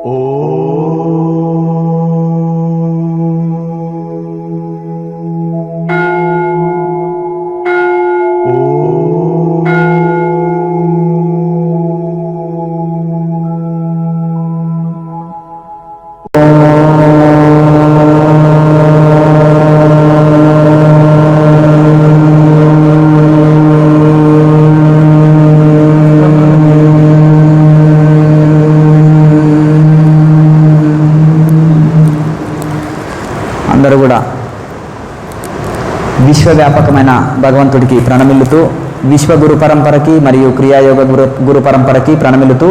అందరూ కూడా విశ్వవ్యాపకమైన భగవంతుడికి ప్రణమిల్లుతూ, విశ్వగురు పరంపరకి మరియు క్రియాయోగ గురు పరంపరకి ప్రణమిల్లుతూ,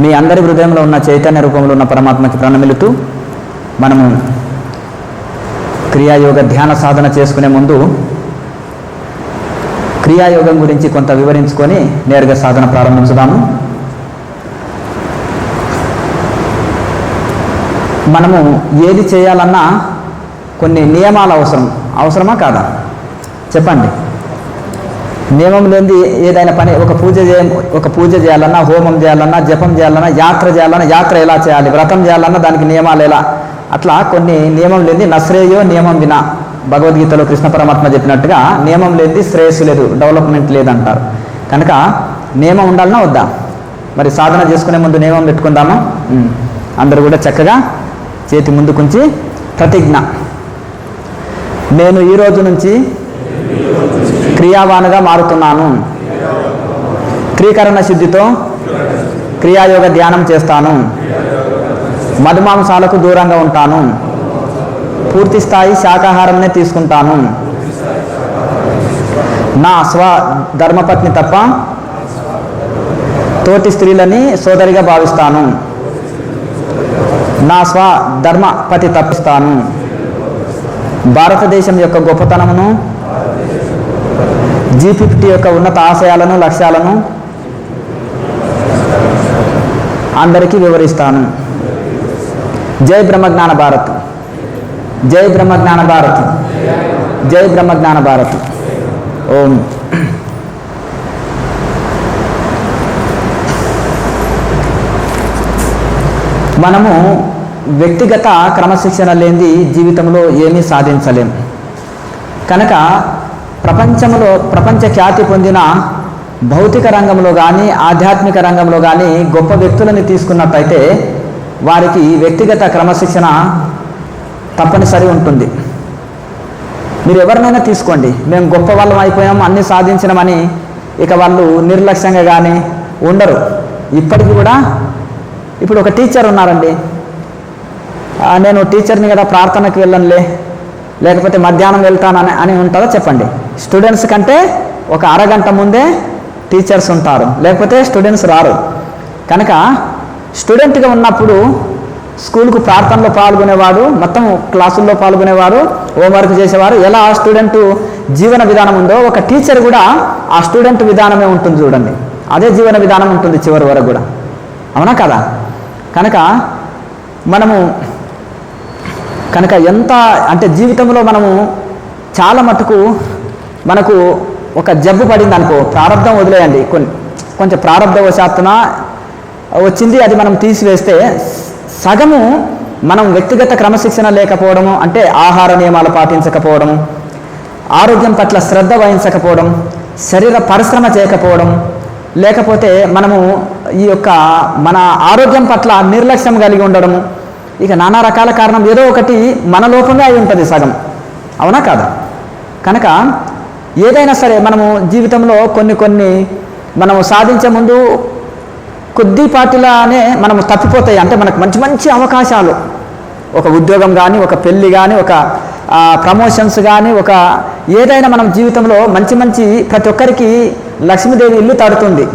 మీ అందరి హృదయంలో ఉన్న చైతన్య రూపంలో ఉన్న పరమాత్మకి ప్రణమిల్లుతూ, మనము క్రియాయోగ ధ్యాన సాధన చేసుకునే ముందు క్రియాయోగం గురించి కొంత వివరించుకొని నేరుగా సాధన ప్రారంభించుదాము. మనము ఏది చేయాలన్నా కొన్ని నియమాలు అవసరమా కాదా చెప్పండి. నియమం లేనిది ఏదైనా పని, ఒక పూజ చేయాలన్నా, హోమం చేయాలన్నా, జపం చేయాలన్నా, యాత్ర చేయాలన్నా, యాత్ర ఎలా చేయాలి, వ్రతం చేయాలన్నా దానికి నియమాలు ఎలా, అట్లా కొన్ని నియమం లేనిది నశ్రేయో నియమం వినా, భగవద్గీతలో కృష్ణ పరమాత్మ చెప్పినట్టుగా నియమం లేనిది శ్రేయస్సు లేదు, డెవలప్మెంట్ లేదంటారు. కనుక నియమం ఉండాలన్నా వద్దా? మరి సాధన చేసుకునే ముందు నియమం పెట్టుకుందామా? అందరూ కూడా చక్కగా చేతి ముందుకుంచి ప్రతిజ్ఞ, నేను ఈ రోజు నుంచి క్రియావానుగా మారుతున్నాను, త్రీకరణ శుద్ధితో క్రియాయోగ ధ్యానం చేస్తాను, మధుమాంసాలకు దూరంగా ఉంటాను, పూర్తి స్థాయి శాకాహారంనే తీసుకుంటాను, నా స్వధర్మపత్ని తప్ప తోటి స్త్రీలని సోదరిగా భావిస్తాను, నా స్వధర్మపతి తప్పిస్తాను, భారతదేశం యొక్క గొప్పతనమును, G50 యొక్క ఉన్నత ఆశయాలను, లక్ష్యాలను అందరికీ వివరిస్తాను. జై బ్రహ్మజ్ఞాన భారత్, జై బ్రహ్మజ్ఞాన భారత్, జై బ్రహ్మజ్ఞాన భారత్. ఓం. మనము వ్యక్తిగత క్రమశిక్షణ లేనిది జీవితంలో ఏమీ సాధించలేం. కనుక ప్రపంచ ఖ్యాతి పొందిన భౌతిక రంగంలో కానీ, ఆధ్యాత్మిక రంగంలో కానీ గొప్ప వ్యక్తులని తీసుకున్నట్టయితే వారికి వ్యక్తిగత క్రమశిక్షణ తప్పనిసరి ఉంటుంది. మీరు ఎవరినైనా తీసుకోండి, మేము గొప్ప వాళ్ళం అయిపోయాం, అన్నీ సాధించినామని ఇక వాళ్ళు నిర్లక్ష్యంగా కానీ ఉండరు. ఇప్పటికీ కూడా ఇప్పుడు ఒక టీచర్ ఉన్నారండి, నేను టీచర్ని కదా ప్రార్థనకి వెళ్ళనులే, లేకపోతే మధ్యాహ్నం వెళ్తానని అని ఉంటుందో చెప్పండి. స్టూడెంట్స్ కంటే ఒక అరగంట ముందే టీచర్స్ ఉంటారు, లేకపోతే స్టూడెంట్స్ రారు. కనుక స్టూడెంట్గా ఉన్నప్పుడు స్కూల్కు ప్రార్థనలో పాల్గొనేవాడు, మొత్తం క్లాసుల్లో పాల్గొనేవారు, హోంవర్క్ చేసేవారు. ఎలా స్టూడెంట్ జీవన విధానం ఉందో ఒక టీచర్ కూడా ఆ స్టూడెంట్ విధానమే ఉంటుంది చూడండి, అదే జీవన విధానం ఉంటుంది చివరి వరకు కూడా. అవునా కదా? కనుక ఎంత అంటే జీవితంలో మనము చాలా మటుకు మనకు ఒక జబ్బు పడింది అనుకో, ప్రారంధం వదిలేయండి, కొంచెం ప్రారంధవశాత్తున వచ్చింది, అది మనం తీసివేస్తే సగము మనం వ్యక్తిగత క్రమశిక్షణ లేకపోవడము, అంటే ఆహార నియమాలు పాటించకపోవడం, ఆరోగ్యం పట్ల శ్రద్ధ వహించకపోవడం, శరీర పరిశ్రమ చేయకపోవడం, లేకపోతే మనము ఈ యొక్క మన ఆరోగ్యం పట్ల నిర్లక్ష్యం కలిగి ఉండడము, ఇక నానా రకాల కారణం ఏదో ఒకటి మన లోపంగా అయి ఉంటుంది సగం. అవునా కాదా? కనుక ఏదైనా సరే మనము జీవితంలో కొన్ని మనము సాధించే ముందు కొద్దిపాటిలానే మనము తప్పిపోతాయి. అంటే మనకు మంచి అవకాశాలు, ఒక ఉద్యోగం కానీ, ఒక పెళ్ళి కానీ, ఒక ప్రమోషన్స్ కానీ, ఒక ఏదైనా మనం జీవితంలో మంచి ప్రతి ఒక్కరికి లక్ష్మీదేవి ఇల్లు తడుతుంది,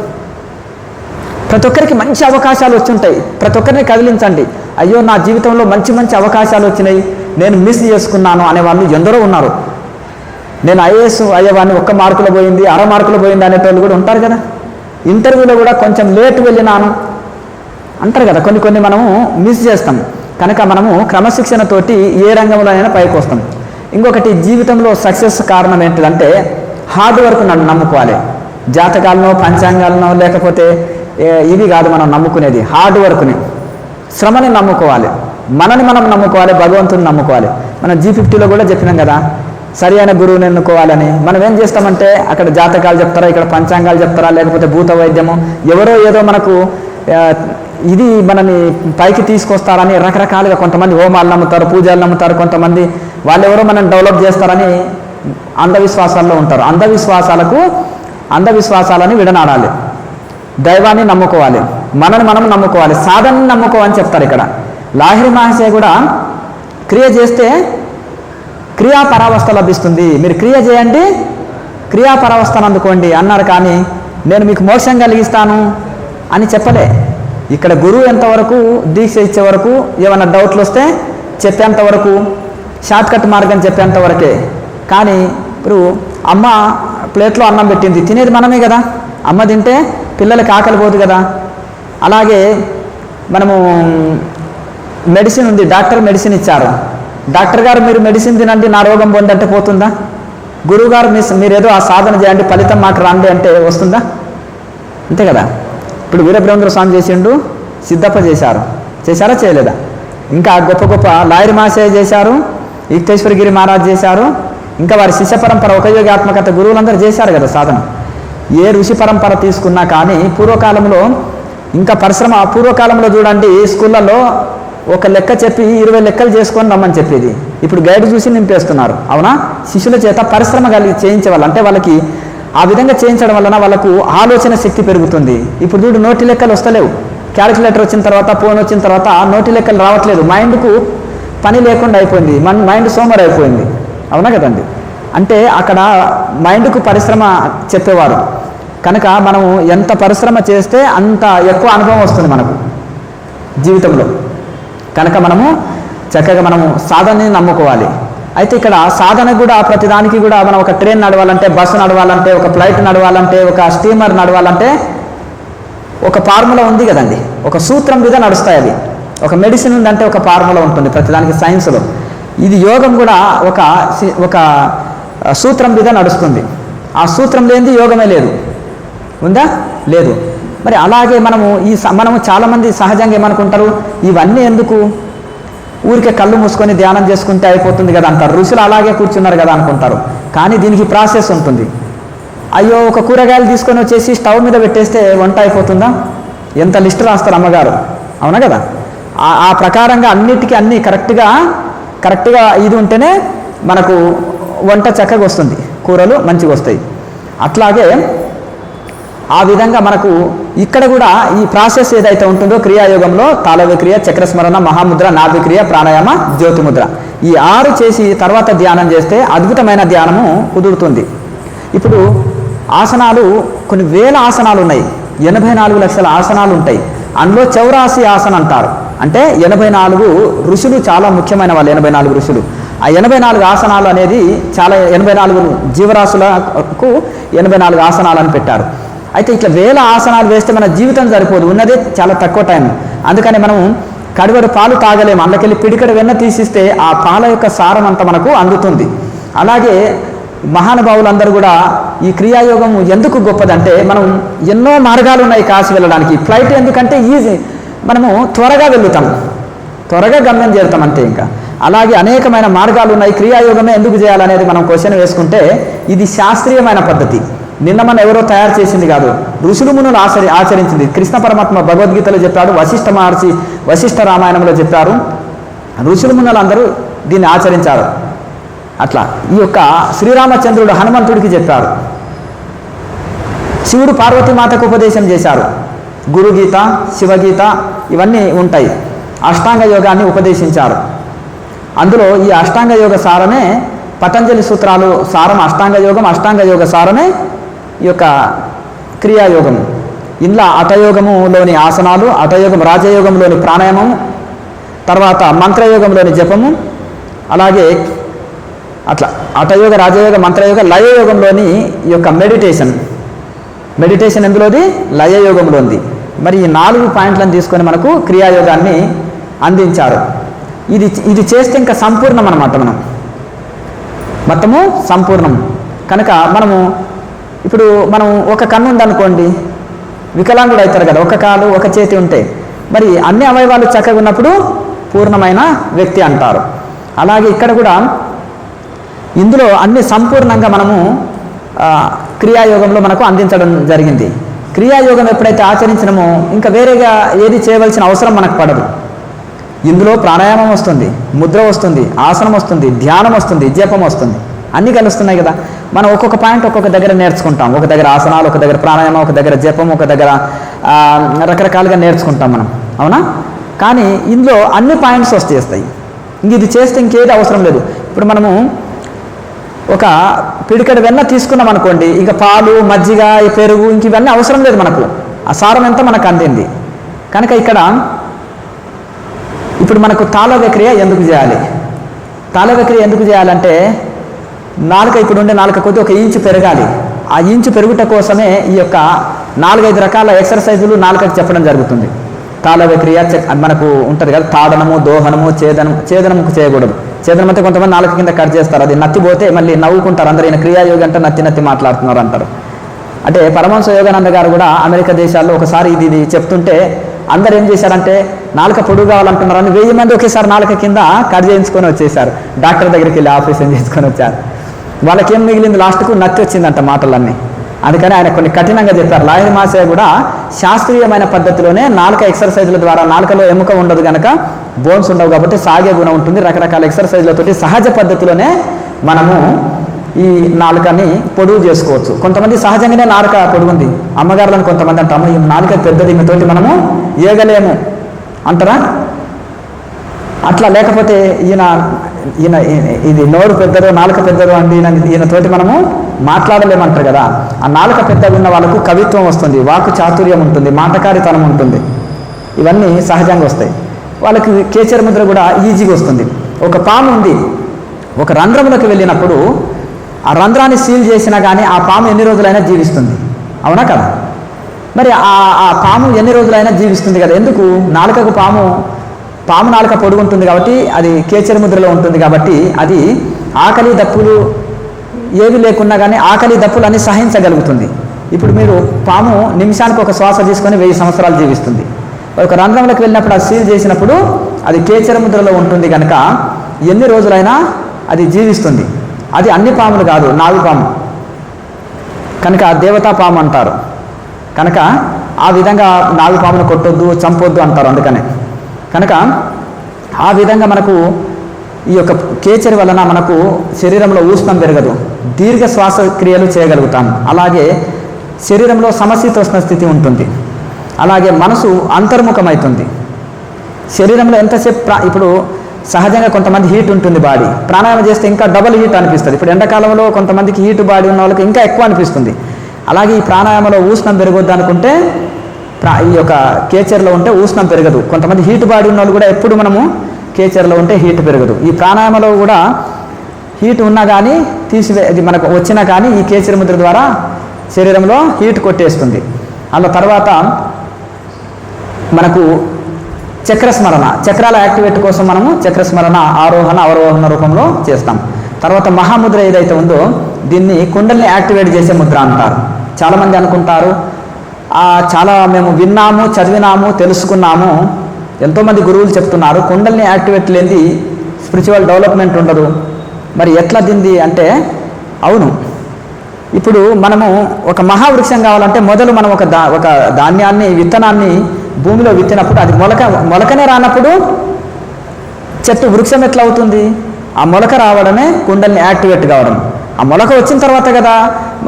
ప్రతి ఒక్కరికి మంచి అవకాశాలు వచ్చుంటాయి. ప్రతి ఒక్కరిని కదిలించండి, అయ్యో నా జీవితంలో మంచి అవకాశాలు వచ్చినాయి, నేను మిస్ చేసుకున్నాను అనేవాళ్ళు ఎందరో ఉన్నారు. నేను ఐఏఎస్ అయ్యేవాడిని, 1 మార్కులో పోయింది, 1/2 మార్కులో పోయింది అనేటోళ్ళు కూడా ఉంటారు కదా. ఇంటర్వ్యూలో కూడా కొంచెం లేట్ వెళ్ళినాను అంటారు కదా. కొన్ని మనము మిస్ చేస్తాం. కనుక మనము క్రమశిక్షణతోటి ఏ రంగంలో అయినా పైకి వస్తాం. ఇంకొకటి జీవితంలో సక్సెస్ కారణం ఏంటిదంటే హార్డ్ వర్క్ నమ్ముకోవాలి. జాతకాలనో, పంచాంగాలనో, లేకపోతే ఇవి కాదు మనం నమ్ముకునేది, హార్డ్ వర్క్ని. శ్రమని నమ్ముకోవాలి, మనని మనం నమ్ముకోవాలి, భగవంతుని నమ్ముకోవాలి. మనం G50లో కూడా చెప్పినాం కదా, సరి అయిన గురువుని ఎన్నుకోవాలని. మనం ఏం చేస్తామంటే అక్కడ జాతకాలు చెప్తారా, ఇక్కడ పంచాంగాలు చెప్తారా, లేకపోతే భూత వైద్యము, ఎవరో ఏదో మనకు ఇది మనని పైకి తీసుకొస్తారని రకరకాలుగా కొంతమంది హోమాలు నమ్ముతారు, పూజలు నమ్ముతారు, కొంతమంది వాళ్ళెవరో మనం డెవలప్ చేస్తారని అంధవిశ్వాసాల్లో ఉంటారు. అంధవిశ్వాసాలని విడనాడాలి, దైవాన్ని నమ్ముకోవాలి, మనని మనం నమ్ముకోవాలి, సాధనని నమ్ముకోవని చెప్తారు ఇక్కడ. లాహిరి మహర్షి కూడా క్రియ చేస్తే క్రియాపరావస్థ లభిస్తుంది, మీరు క్రియ చేయండి క్రియాపరావస్థను అందుకోండి అన్నారు. కానీ నేను మీకు మోక్షం కలిగిస్తాను అని చెప్పలే. ఇక్కడ గురువు ఎంతవరకు దీక్ష ఇచ్చే వరకు, ఏమైనా డౌట్లు వస్తే చెప్పేంతవరకు, షార్ట్కట్ మార్గం చెప్పేంతవరకే. కానీ ఇప్పుడు అమ్మ ప్లేట్లో అన్నం పెట్టింది, తినేది మనమే కదా, అమ్మ తింటే పిల్లలకి ఆకలి పోదు కదా. అలాగే మనము మెడిసిన్ ఉంది, డాక్టర్ మెడిసిన్ ఇచ్చారు, డాక్టర్ గారు మీరు మెడిసిన్ తినండి నా రోగం పోండి అంటే పోతుందా? గురువు గారు మీరేదో ఆ సాధన చేయండి ఫలితం మాకు రండి అంటే వస్తుందా? అంతే కదా. ఇప్పుడు వీరబ్రహ్మేంద్ర స్వామి చేసిండు, సిద్ధప్ప చేశారా చేయలేదా? ఇంకా గొప్ప గొప్ప లాయర్ మాసే చేశారు, యుక్తేశ్వరగిరి మహారాజ్ చేశారు, ఇంకా వారి శిష్య పరంపర ఒకయోగాత్మకత గురువులందరూ చేశారు కదా సాధన. ఏ ఋషి పరంపర తీసుకున్నా కానీ పూర్వకాలంలో ఇంకా పూర్వకాలంలో చూడండి, స్కూళ్ళల్లో ఒక లెక్క చెప్పి 20 లెక్కలు చేసుకొని రమ్మని చెప్పేది. ఇప్పుడు గైడ్ చూసి నింపేస్తున్నారు. అవునా? శిష్యుల చేత పరిశ్రమ చేయించేవాళ్ళు, అంటే వాళ్ళకి ఆ విధంగా చేయించడం వలన వాళ్ళకు ఆలోచన శక్తి పెరుగుతుంది. ఇప్పుడు చూడు నోటి లెక్కలు వస్తలేవు, క్యాలిక్యులేటర్ వచ్చిన తర్వాత, ఫోన్ వచ్చిన తర్వాత నోటి లెక్కలు రావట్లేదు, మైండ్కు పని లేకుండా అయిపోయింది, మైండ్ సోమర్ అయిపోయింది. అవునా కదండి? అంటే అక్కడ మైండ్కు పరిశ్రమ చెప్పేవారు. కనుక మనము ఎంత పరిశ్రమ చేస్తే అంత ఎక్కువ అనుభవం వస్తుంది మనకు జీవితంలో. కనుక మనము చక్కగా మనము సాధనని నమ్ముకోవాలి. అయితే ఇక్కడ సాధన కూడా ప్రతిదానికి కూడా మనం ఒక ట్రైన్ నడవాలంటే, బస్సు నడవాలంటే, ఒక ఫ్లైట్ నడవాలంటే, ఒక స్టీమర్ నడవాలంటే ఒక ఫార్ములా ఉంది కదండి, ఒక సూత్రం మీద నడుస్తాయి అవి. ఒక మెడిసిన్ ఉందంటే ఒక ఫార్ములా ఉంటుంది ప్రతిదానికి సైన్స్లో. ఇది యోగం కూడా ఒక సూత్రం మీద నడుస్తుంది. ఆ సూత్రం లేనిది యోగమే లేదు. ఉందా? లేదు. మరి అలాగే మనము చాలామంది సహజంగా ఏమనుకుంటారు, ఇవన్నీ ఎందుకు, ఊరికే కళ్ళు మూసుకొని ధ్యానం చేసుకుంటే అయిపోతుంది కదా అంటారు. ఋషులు అలాగే కూర్చున్నారు కదా అనుకుంటారు. కానీ దీనికి ప్రాసెస్ ఉంటుంది. అయ్యో ఒక కూరగాయలు తీసుకొని వచ్చేసి స్టవ్ మీద పెట్టేస్తే వంట అయిపోతుందా? ఎంత లిస్ట్ రాస్తారు అమ్మగారు. అవునా కదా? ఆ ప్రకారంగా అన్నిటికీ అన్నీ కరెక్ట్గా ఇది ఉంటేనే మనకు వంట చక్కగా వస్తుంది, కూరలు మంచిగా వస్తాయి. అట్లాగే ఆ విధంగా మనకు ఇక్కడ కూడా ఈ ప్రాసెస్ ఏదైతే ఉంటుందో క్రియాయోగంలో తాళవిక్రియ, చక్రస్మరణ, మహాముద్ర, నాభిక్రియ, ప్రాణాయామ, జ్యోతిముద్ర, ఈ 6 చేసి తర్వాత ధ్యానం చేస్తే అద్భుతమైన ధ్యానము కుదురుతుంది. ఇప్పుడు ఆసనాలు కొన్ని వేల ఆసనాలు ఉన్నాయి, 84 లక్షల ఆసనాలు ఉంటాయి. అందులో 84 ఆసన అంటారు. అంటే 84 ఋషులు చాలా ముఖ్యమైన వాళ్ళు, 84 ఋషులు. ఆ 84 ఆసనాలు అనేది చాలా 84 జీవరాశులకు 84 ఆసనాలు అని పెట్టారు. అయితే ఇట్లా వేల ఆసనాలు వేస్తే మన జీవితం సరిపోదు, ఉన్నదే చాలా తక్కువ టైం. అందుకని మనం కడివెడు పాలు తాగలేము, అందుకెళ్ళి పిడికడ వెన్న తీసిస్తే ఆ పాల యొక్క సారం అంతా మనకు అందుతుంది. అలాగే మహానుభావులందరూ కూడా ఈ క్రియాయోగం ఎందుకు గొప్పదంటే, మనం ఎన్నో మార్గాలు ఉన్నాయి కాశీ వెళ్ళడానికి. ఫ్లైట్ ఎందుకంటే ఈజీ, మనము త్వరగా వెళ్తాం, త్వరగా గమ్యం చేరుతాం అంతే. ఇంకా అలాగే అనేకమైన మార్గాలు ఉన్నాయి. క్రియాయోగమే ఎందుకు చేయాలనేది మనం క్వశ్చన్ వేసుకుంటే, ఇది శాస్త్రీయమైన పద్ధతి. నిన్న మనం ఎవరో తయారు చేసింది కాదు, ఋషులు మునులు ఆచరించింది. కృష్ణ పరమాత్మ భగవద్గీతలో చెప్పాడు, వశిష్ఠ మహర్షి వశిష్ఠ రామాయణంలో చెప్పారు, ఋషులు మునులు అందరూ దీన్ని ఆచరించారు. అట్లా ఈ యొక్క శ్రీరామచంద్రుడు హనుమంతుడికి చెప్పారు, శివుడు పార్వతీమాతకు ఉపదేశం చేశారు. గురుగీత, శివగీత ఇవన్నీ ఉంటాయి. అష్టాంగ యోగాన్ని ఉపదేశించారు. అందులో ఈ అష్టాంగ యోగ సారమే పతంజలి సూత్రాలు సారం. అష్టాంగ యోగ సారమే ఈ యొక్క క్రియాయోగం. ఇందులో హఠయోగములోని ఆసనాలు, హఠయోగం రాజయోగంలోని ప్రాణాయామము, తర్వాత మంత్రయోగంలోని జపము, అలాగే అట్లా హఠయోగ, రాజయోగ, మంత్రయోగ, లయయోగంలోని ఈ యొక్క మెడిటేషన్ ఎందులోది? లయయోగంలో ఉంది. మరి ఈ 4 పాయింట్లను తీసుకొని మనకు క్రియాయోగాన్ని అందించారు. ఇది చేస్తే ఇంకా సంపూర్ణం అన్నమాట, మొత్తము సంపూర్ణం. కనుక మనం ఒక కన్ను ఉందనుకోండి, వికలాంగుడు అవుతారు కదా, ఒక కాలు ఒక చేతి ఉంటే మరి అన్ని అవయవాలు చక్కగా ఉన్నప్పుడు పూర్ణమైన వ్యక్తి అంటారు. అలాగే ఇక్కడ కూడా ఇందులో అన్ని సంపూర్ణంగా మనము క్రియాయోగంలో మనకు అందించడం జరిగింది. క్రియాయోగం ఎప్పుడైతే ఆచరించినమో ఇంకా వేరేగా ఏది చేయవలసిన అవసరం మనకు పడదు. ఇందులో ప్రాణాయామం వస్తుంది, ముద్ర వస్తుంది, ఆసనం వస్తుంది, ధ్యానం వస్తుంది, జపం వస్తుంది, అన్నీ కలుస్తున్నాయి కదా. మనం ఒక్కొక్క పాయింట్ ఒక్కొక్క దగ్గర నేర్చుకుంటాం. ఒక దగ్గర ఆసనాలు, ఒక దగ్గర ప్రాణాయామం, ఒక దగ్గర జపం, ఒక దగ్గర రకరకాలుగా నేర్చుకుంటాం మనం, అవునా? కానీ ఇందులో అన్ని పాయింట్స్ వస్తాయి. ఇంక ఇది చేస్తే ఇంకేది అవసరం లేదు. ఇప్పుడు మనము ఒక పిడికెడు వెన్న తీసుకున్నాం అనుకోండి, ఇంకా పాలు, మజ్జిగ, పెరుగు ఇంక ఇవన్నీ అవసరం లేదు మనకు. ఆ సారం ఎంత మనకు అందింది కనుక ఇక్కడ ఇప్పుడు మనకు తాళవ్యక్రియ ఎందుకు చేయాలి? తాళవ్యక్రియ ఎందుకు చేయాలంటే నాలుక ఇప్పుడు ఉండే నాలుక కొద్ది 1 ఇంచు పెరగాలి. ఆ ఇంచు పెరుగుట కోసమే ఈ యొక్క 4-5 రకాల ఎక్సర్సైజులు నాలుకకి చెప్పడం జరుగుతుంది. తాళవ్యక్రియ మనకు ఉంటుంది కదా, తాడనము, దోహనము, ఛేదనము చేయకూడదు. ఛేదనం అంటే కొంతమంది నాలుక కింద కట్ చేస్తారు, అది నత్తిపోతే మళ్ళీ నవ్వుకుంటారు అందరూ, ఈయన క్రియాయోగి అంటే నత్తి మాట్లాడుతున్నారు అంటారు. అంటే పరమహంస యోగానంద గారు కూడా అమెరికా దేశాల్లో ఒకసారి ఇది చెప్తుంటే అందరు ఏం చేశారంటే నాలుక పొడుగు కావాలంటున్నారని 1000 మంది ఒకేసారి నాలుక కింద కట్ చేయించుకొని వచ్చేసారు. డాక్టర్ దగ్గరికి వెళ్ళి ఆపరేషన్ చేసుకొని వచ్చారు. వాళ్ళకేం మిగిలింది, లాస్ట్కు నత్తి వచ్చిందంట మాటలన్నీ. అందుకని ఆయన కొన్ని కఠినంగా చెప్పారు. లాహిరి మాసయ్య కూడా శాస్త్రీయమైన పద్ధతిలోనే నాలుక ఎక్సర్సైజ్ల ద్వారా, నాలుకలో ఎముక ఉండదు కనుక బోన్స్ ఉండవు కాబట్టి సాగే గుణం ఉంటుంది. రకరకాల ఎక్సర్సైజ్లతోటి సహజ పద్ధతిలోనే మనము ఈ నాలుకని పొడుగు చేసుకోవచ్చు. కొంతమంది సహజంగానే నాలుక పొడుగుంది, అమ్మగారులను కొంతమంది అంటాము ఈ నాలుక పెద్దది, ఈమెతోటి మనము ఏగలేము అంటారా? అట్లా లేకపోతే ఈయన ఇది నోరు పెద్దదో నాలుక పెద్దదో అంటే ఈయనతోటి మనము మాట్లాడలేమంటారు కదా. ఆ నాలుక పెద్దగా ఉన్న వాళ్ళకు కవిత్వం వస్తుంది, వాక్కు చాతుర్యం ఉంటుంది, మాటకారితనం ఉంటుంది, ఇవన్నీ సహజంగా వస్తాయి. వాళ్ళకి కేచర ముద్ర కూడా ఈజీగా వస్తుంది. ఒక పాము ఉంది, ఒక రంధ్రంలోకి వెళ్ళినప్పుడు ఆ రంధ్రాన్ని సీల్ చేసినా కానీ ఆ పాము ఎన్ని రోజులైనా జీవిస్తుంది, అవునా కదా? మరి ఆ పాము ఎన్ని రోజులైనా జీవిస్తుంది కదా. ఎందుకు? నాలుకకు పాము నాలుక పొడుగు ఉంటుంది కాబట్టి, అది కేచర ముద్రలో ఉంటుంది కాబట్టి అది ఆకలి దప్పులు ఏవి లేకున్నా కానీ ఆకలి దప్పులు అన్ని సహించగలుగుతుంది. ఇప్పుడు మీరు పాము నిమిషానికి ఒక శ్వాస తీసుకొని 1000 సంవత్సరాలు జీవిస్తుంది. ఒక రంధ్రంలోకి వెళ్ళినప్పుడు అది సీల్ చేసినప్పుడు అది కేచర ముద్రలో ఉంటుంది కనుక ఎన్ని రోజులైనా అది జీవిస్తుంది. అది అన్ని పాములు కాదు, నాగు పాము కనుక దేవతా పాము అంటారు. కనుక ఆ విధంగా నాగు పామును కొట్టొద్దు, చంపొద్దు అంటారు. అందుకనే కనుక ఆ విధంగా మనకు ఈ యొక్క కేచరి వలన మనకు శరీరంలో ఉష్ణం పెరగదు, దీర్ఘ శ్వాసక్రియలు చేయగలుగుతాం. అలాగే శరీరంలో సమశీతోష్ణ స్థితి ఉంటుంది. అలాగే మనసు అంతర్ముఖమవుతుంది. శరీరంలో ఎంతసేపు ఇప్పుడు సహజంగా కొంతమంది హీట్ ఉంటుంది బాడీ, ప్రాణాయామం చేస్తే ఇంకా డబుల్ హీట్ అనిపిస్తుంది. ఇప్పుడు ఎండాకాలంలో కొంతమందికి హీట్ బాడీ ఉన్న వాళ్ళకి ఇంకా ఎక్కువ అనిపిస్తుంది. అలాగే ఈ ప్రాణాయామంలో ఉష్ణం పెరగొద్దు అనుకుంటే ఈ యొక్క కేచర్లో ఉంటే ఉష్ణం పెరగదు. కొంతమంది హీట్ బాడీ ఉన్న వాళ్ళు కూడా ఎప్పుడు మనము కేచర్లో ఉంటే హీట్ పెరగదు. ఈ ప్రాణాయామంలో కూడా హీట్ ఉన్నా కానీ ఇది మనకు వచ్చినా కానీ ఈ కేచర ముద్ర ద్వారా శరీరంలో హీట్ కొట్టేస్తుంది. అలా తర్వాత మనకు చక్రస్మరణ, చక్రాల యాక్టివేట్ కోసం మనము చక్రస్మరణ ఆరోహణ అవరోహణ రూపంలో చేస్తాం. తర్వాత మహాముద్ర ఏదైతే ఉందో దీన్ని కుండల్ని యాక్టివేట్ చేసే ముద్ర అంటారు. చాలామంది అనుకుంటారు చాలా మేము విన్నాము, చదివినాము, తెలుసుకున్నాము, ఎంతోమంది గురువులు చెప్తున్నారు కుండల్ని యాక్టివేట్ లేనిది స్పిరిచువల్ డెవలప్మెంట్ ఉండదు. మరి ఎట్లా దింది అంటే అవును, ఇప్పుడు మనము ఒక మహావృక్షం కావాలంటే మొదలు మనం ఒక ధాన్యాన్ని, విత్తనాన్ని భూమిలో విత్తినప్పుడు అది మొలకనే రానప్పుడు చెట్టు వృక్షం ఎట్లా అవుతుంది? ఆ మొలక రావడమే కుండల్ని యాక్టివేట్ కావడం. ఆ మొలక వచ్చిన తర్వాత కదా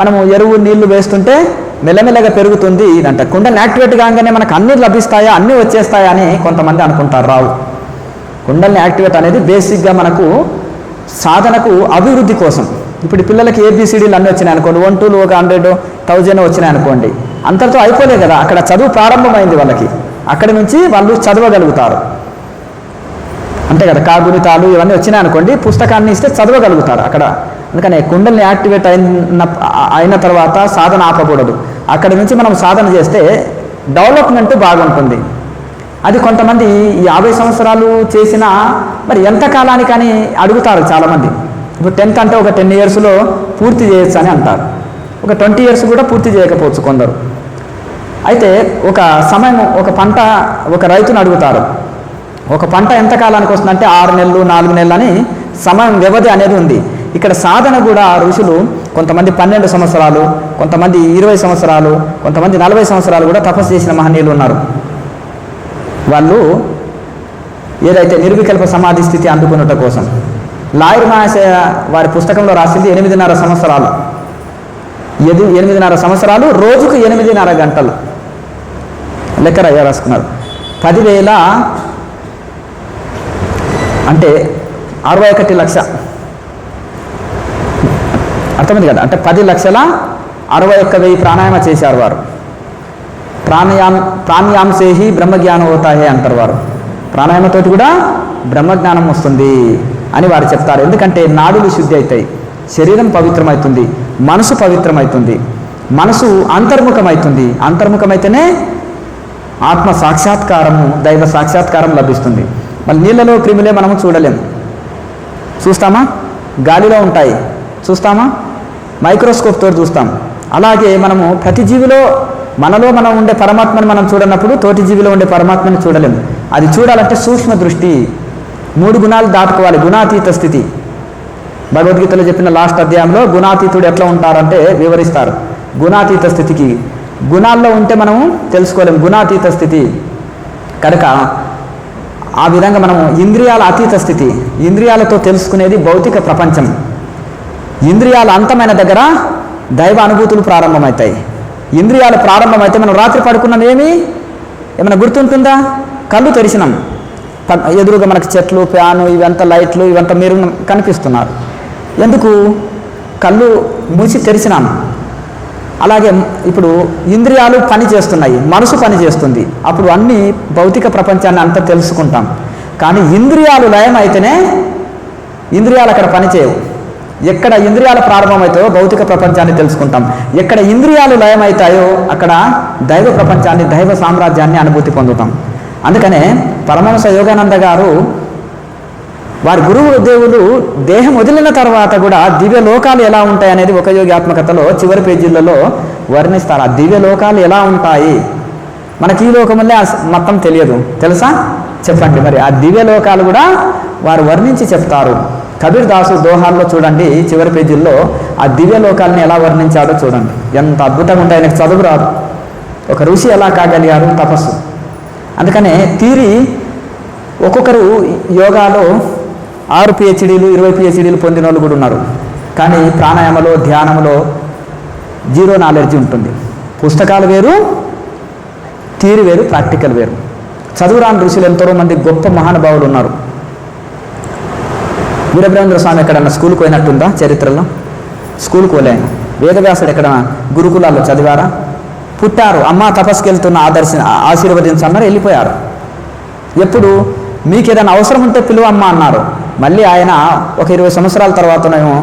మనము ఎరువు నీళ్లు వేస్తుంటే మెల్లమెల్లగా పెరుగుతుంది ఇదంట. కుండల్ని యాక్టివేట్ కాగానే మనకు అన్నీ లభిస్తాయా, అన్నీ వచ్చేస్తాయా అని కొంతమంది అనుకుంటారు. రావు. కుండల్ని యాక్టివేట్ అనేది బేసిక్గా మనకు సాధనకు అభివృద్ధి కోసం. ఇప్పుడు పిల్లలకి ఏబిసిడీలు అన్నీ వచ్చినాయి అనుకోండి, 1 2 100 1000 వచ్చినాయి అనుకోండి, అంతటితో అయిపోలే కదా. అక్కడ చదువు ప్రారంభమైంది వాళ్ళకి, అక్కడి నుంచి వాళ్ళు చదవగలుగుతారు అంతే కదా. కాగుణితాలు ఇవన్నీ వచ్చినాయి అనుకోండి, పుస్తకాన్ని ఇస్తే చదవగలుగుతారు అక్కడ. అందుకని కుండల్ని యాక్టివేట్ అయిన తర్వాత సాధన ఆపకూడదు. అక్కడి నుంచి మనం సాధన చేస్తే డెవలప్మెంట్ బాగుంటుంది. అది కొంతమంది 50 సంవత్సరాలు చేసినా మరి ఎంత కాలానికని అడుగుతారు చాలామంది. ఇప్పుడు 10th అంటే ఒక 10 yearsలో పూర్తి చేయొచ్చు అని అంటారు. ఒక 20 years కూడా పూర్తి చేయకపోవచ్చు కొందరు. అయితే ఒక సమయం ఒక రైతును అడుగుతారు, ఒక పంట ఎంత కాలానికి వస్తుందంటే 6 నెలలు 4 నెలలు అని సమయం వ్యవధి అనేది ఉంది. ఇక్కడ సాధన కూడా ఋషులు కొంతమంది 12 సంవత్సరాలు, కొంతమంది 20 సంవత్సరాలు, కొంతమంది 40 సంవత్సరాలు కూడా తపస్సు చేసిన మహనీయులు ఉన్నారు. వాళ్ళు ఏదైతే నిర్వికల్ప సమాధి స్థితి అందుకున్నట కోసం. లాయర్ మహాశయ వారి పుస్తకంలో రాసింది 8.5 సంవత్సరాలు. 8.5 సంవత్సరాలు, రోజుకు 8.5 గంటలు లెక్క రాసుకున్నారు. 10,000 అంటే 61 లక్ష, అర్థమైంది కదా, అంటే 10,61,000 ప్రాణాయామ చేశారు వారు. ప్రాణాయామసేహి బ్రహ్మజ్ఞానం అవుతాయి అంటారు వారు. ప్రాణాయామతోటి కూడా బ్రహ్మజ్ఞానం వస్తుంది అని వారు చెప్తారు. ఎందుకంటే నాడులు శుద్ధి అవుతాయి, శరీరం పవిత్రమవుతుంది, మనసు పవిత్రమవుతుంది, మనసు అంతర్ముఖమవుతుంది. అంతర్ముఖమైతేనే ఆత్మ సాక్షాత్కారము, దైవ సాక్షాత్కారం లభిస్తుంది. మళ్ళీ నీళ్ళలో క్రిములే మనము చూడలేము, చూస్తామా? గాలిలో ఉంటాయి, చూస్తామా? మైక్రోస్కోప్ తోటి చూస్తాం. అలాగే మనము ప్రతి జీవిలో మనలో మనం ఉండే పరమాత్మని మనం చూడనప్పుడు తోటి జీవిలో ఉండే పరమాత్మని చూడలేము. అది చూడాలంటే సూక్ష్మ దృష్టి, 3 గుణాలు దాటుకోవాలి. గుణాతీత స్థితి భగవద్గీతలో చెప్పిన లాస్ట్ అధ్యాయంలో గుణాతీతుడు ఎట్లా ఉంటారంటే వివరిస్తారు. గుణాతీత స్థితికి, గుణాల్లో ఉంటే మనము తెలుసుకోలేము గుణాతీత స్థితి. కనుక ఆ విధంగా మనము ఇంద్రియాల అతీత స్థితి, ఇంద్రియాలతో తెలుసుకునేది భౌతిక ప్రపంచం. ఇంద్రియాల అంతమైన దగ్గర దైవ అనుభూతులు ప్రారంభమవుతాయి. ఇంద్రియాలు ప్రారంభమైతే మనం రాత్రి పడుకున్నాం, ఏమైనా గుర్తుంటుందా? కళ్ళు తెరిచినాం, ఎదురుగా మనకు చెట్లు, ఫ్యాను, ఇవంతా లైట్లు, ఇవంతా మీరు కనిపిస్తున్నారు. ఎందుకు? కళ్ళు మూసి తెరిచినాం. అలాగే ఇప్పుడు ఇంద్రియాలు పని చేస్తున్నాయి, మనసు పని చేస్తుంది. అప్పుడు అన్ని భౌతిక ప్రపంచాన్ని అంతా తెలుసుకుంటాం. కానీ ఇంద్రియాలు లయం అయితేనే ఇంద్రియాలు అక్కడ పనిచేయవు. ఎక్కడ ఇంద్రియాలు ప్రారంభమవుతాయో భౌతిక ప్రపంచాన్ని తెలుసుకుంటాం. ఎక్కడ ఇంద్రియాలు లయమవుతాయో అక్కడ దైవ ప్రపంచాన్ని, దైవ సామ్రాజ్యాన్ని అనుభూతి పొందుతాం. అందుకనే పరమహంస యోగానంద గారు వారి గురువు దేవులు దేహం వదిలిన తర్వాత కూడా దివ్య లోకాలు ఎలా ఉంటాయి అనేది ఒక యోగాత్మకతలో చివరి పేజీలలో వర్ణిస్తారు. ఆ దివ్య లోకాలు ఎలా ఉంటాయి, మనకి ఈ లోకములే మొత్తం తెలియదు, తెలుసా? చెప్పండి. మరి ఆ దివ్య లోకాలు కూడా వారు వర్ణించి చెప్తారు. కబీర్ దాసు దోహాల్లో చూడండి, చివరి పేజీల్లో ఆ దివ్య లోకాలని ఎలా వర్ణించాడో చూడండి. ఎంత అద్భుతంగా ఉంటాయి. ఆయనకు చదువు రాదు, ఒక ఋషి ఎలా కాగలిగారు? తపస్సు. అందుకనే థియరీ ఒక్కొక్కరు యోగాలో 6 PhDలు 20 PhDలు పొందిన వాళ్ళు కూడా ఉన్నారు. కానీ ప్రాణాయామలో, ధ్యానంలో 0 నాలెడ్జ్ ఉంటుంది. పుస్తకాలు వేరు, థియరీ వేరు, ప్రాక్టికల్ వేరు. చదువురాని ఋషులు ఎంతో మంది గొప్ప మహానుభావులు ఉన్నారు. వీరబ్రహ్మేంద్ర స్వామి ఎక్కడన్నా స్కూల్కి పోయినట్టుందా? చరిత్రలో స్కూల్కి పోలేను. వేదవ్యాసుడు ఎక్కడ గురుకులాల్లో చదివారా? పుట్టారు, అమ్మ తపస్సుకి వెళ్తున్న ఆశీర్వదించన్నారు, వెళ్ళిపోయారు. ఎప్పుడు మీకు ఏదైనా అవసరం ఉంటే పిలువమ్మ అన్నారు. మళ్ళీ ఆయన ఒక 20 సంవత్సరాల తర్వాతనేమో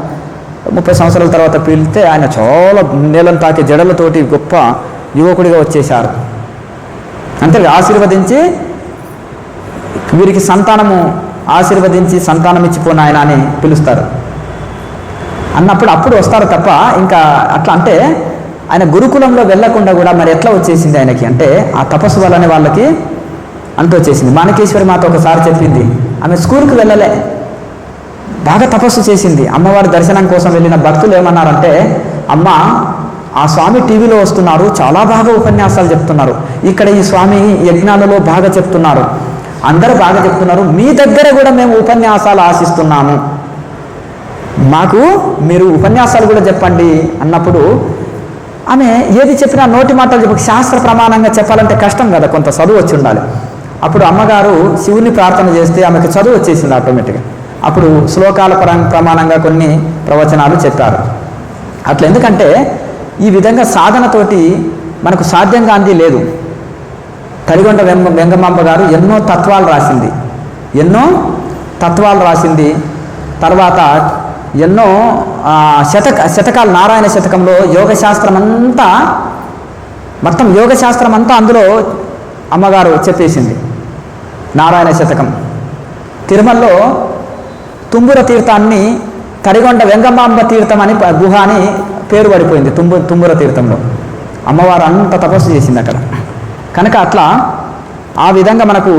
30 సంవత్సరాల తర్వాత పిలిస్తే ఆయన చాలా నేలను తాకి జడలతోటి గొప్ప యువకుడిగా వచ్చేశారు. అంటే ఆశీర్వదించి వీరికి సంతానము ఆశీర్వదించి సంతానం ఇచ్చిపోయిన ఆయన అని పిలుస్తారు అన్నప్పుడు అప్పుడు వస్తారు తప్ప ఇంకా అట్లా. అంటే ఆయన గురుకులంలో వెళ్లకుండా కూడా మరి ఎట్లా వచ్చేసింది ఆయనకి అంటే ఆ తపస్సు వల్లనే వాళ్ళకి అంత వచ్చేసింది. మాణికేశ్వరి మాత ఒకసారి చెప్పింది, ఆమె స్కూల్కి వెళ్ళలే, బాగా తపస్సు చేసింది. అమ్మవారి దర్శనం కోసం వెళ్ళిన భక్తులు ఏమన్నారంటే, అమ్మ ఆ స్వామి టీవీలో వస్తున్నారు, చాలా బాగా ఉపన్యాసాలు చెప్తున్నారు, ఇక్కడ ఈ స్వామి యజ్ఞాలలో బాగా చెప్తున్నారు, అందరూ బాగా చెప్తున్నారు, మీ దగ్గర కూడా మేము ఉపన్యాసాలు ఆశిస్తున్నాము, మాకు మీరు ఉపన్యాసాలు కూడా చెప్పండి అన్నప్పుడు ఆమె ఏది చెప్పినా నోటి మాటలు చెప్పక శాస్త్ర ప్రమాణంగా చెప్పాలంటే కష్టం కదా, కొంత చదువు వచ్చి ఉండాలి. అప్పుడు అమ్మగారు శివుని ప్రార్థన చేస్తే ఆమెకు చదువు వచ్చేసింది ఆటోమేటిక్గా. అప్పుడు శ్లోకాల ప్రమాణంగా కొన్ని ప్రవచనాలు చెప్పారు. అట్లా ఎందుకంటే ఈ విధంగా సాధనతోటి మనకు సాధ్యంగా అంది లేదు. తరిగొండ వెంగమాంబ గారు ఎన్నో తత్వాలు రాసింది. తర్వాత ఎన్నో శతకాలు, నారాయణ శతకంలో యోగశాస్త్రం అంతా, మొత్తం యోగశాస్త్రం అంతా అందులో అమ్మగారు చెప్పేసింది. నారాయణ శతకం. తిరుమలలో తుంబుర తీర్థాన్ని తరిగొండ వెంగమాంబ తీర్థం అని గుహ అని పేరు పడిపోయింది తుంబుర తీర్థంలో. అమ్మవారు అంత తపస్సు చేసింది అక్కడ. కనుక అట్లా ఆ విధంగా మనకు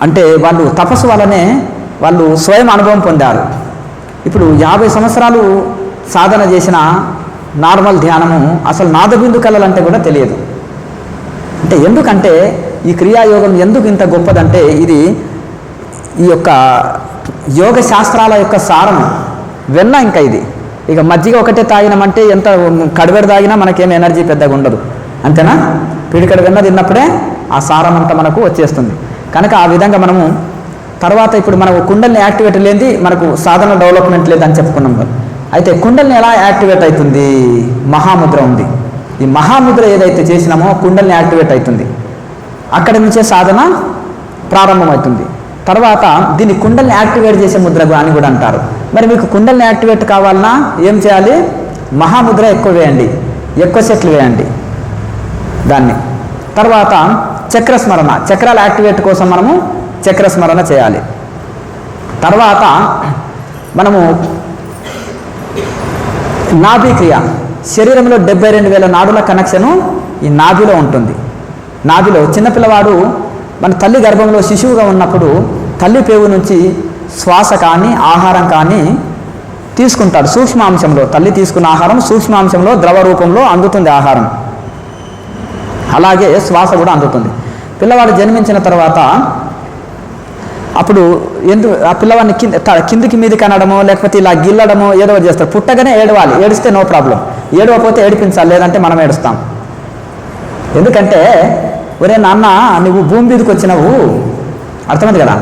అంటే వాళ్ళు తపస్సు వల్లనే వాళ్ళు స్వయం అనుభవం పొందారు. ఇప్పుడు 50 సంవత్సరాలు సాధన చేసిన నార్మల్ ధ్యానము అసలు నాదబిందు కళలంటే కూడా తెలియదు. అంటే ఎందుకంటే ఈ క్రియాయోగం ఎందుకు ఇంత గొప్పదంటే ఇది ఈ యొక్క యోగ శాస్త్రాల యొక్క సారం వెన్న. ఇంకా ఇది ఇక మజ్జిగ ఒకటే తాగినామంటే ఎంత కడివెడ తాగినా మనకేం ఎనర్జీ పెద్దగా ఉండదు, అంతేనా? పిడికడ వెన్న తిన్నప్పుడే ఆ సారం అంతా మనకు వచ్చేస్తుంది. కనుక ఆ విధంగా మనము తర్వాత ఇప్పుడు మనకు కుండల్ని యాక్టివేట్ లేనిది మనకు సాధన డెవలప్మెంట్ లేదని చెప్పుకున్నాం కదా. అయితే కుండల్ని ఎలా యాక్టివేట్ అవుతుంది? మహాముద్ర ఉంది. ఈ మహాముద్ర ఏదైతే చేసినామో కుండల్ని యాక్టివేట్ అవుతుంది. అక్కడి నుంచే సాధన ప్రారంభమవుతుంది. తర్వాత దీన్ని కుండల్ని యాక్టివేట్ చేసే ముద్ర అని కూడా అంటారు. మరి మీకు కుండల్ని యాక్టివేట్ కావాలన్నా ఏం చేయాలి? మహాముద్ర ఎక్కువ వేయండి, ఎక్కువ సెట్లు వేయండి దాన్ని. తర్వాత చక్రస్మరణ, చక్రాల యాక్టివేట్ కోసం మనము చక్రస్మరణ చేయాలి. తర్వాత మనము నాభి క్రియ, శరీరంలో 72,000 నాడుల కనెక్షను ఈ నాభిలో ఉంటుంది. నాభిలో చిన్నపిల్లవాడు మన తల్లి గర్భంలో శిశువుగా ఉన్నప్పుడు తల్లి పేవు నుంచి శ్వాస కానీ ఆహారం కానీ తీసుకుంటాడు. సూక్ష్మాంశంలో తల్లి తీసుకున్న ఆహారం సూక్ష్మాంశంలో ద్రవ రూపంలో అందుతుంది ఆహారం. అలాగే శ్వాస కూడా అందుతుంది. పిల్లవాడు జన్మించిన తర్వాత అప్పుడు ఆ పిల్లవాడిని కిందికి మీదికి అనడమో లేకపోతే ఇలా గిల్లడమో ఏదో చేస్తారు. పుట్టగానే ఏడవాలి, ఏడిస్తే నో ప్రాబ్లం. ఏడవపోతే ఏడిపించాలి, లేదంటే మనం ఏడుస్తాం. ఎందుకంటే ఒరే నాన్న నువ్వు భూమి మీదకి వచ్చినావు, అర్థమైంది కదా?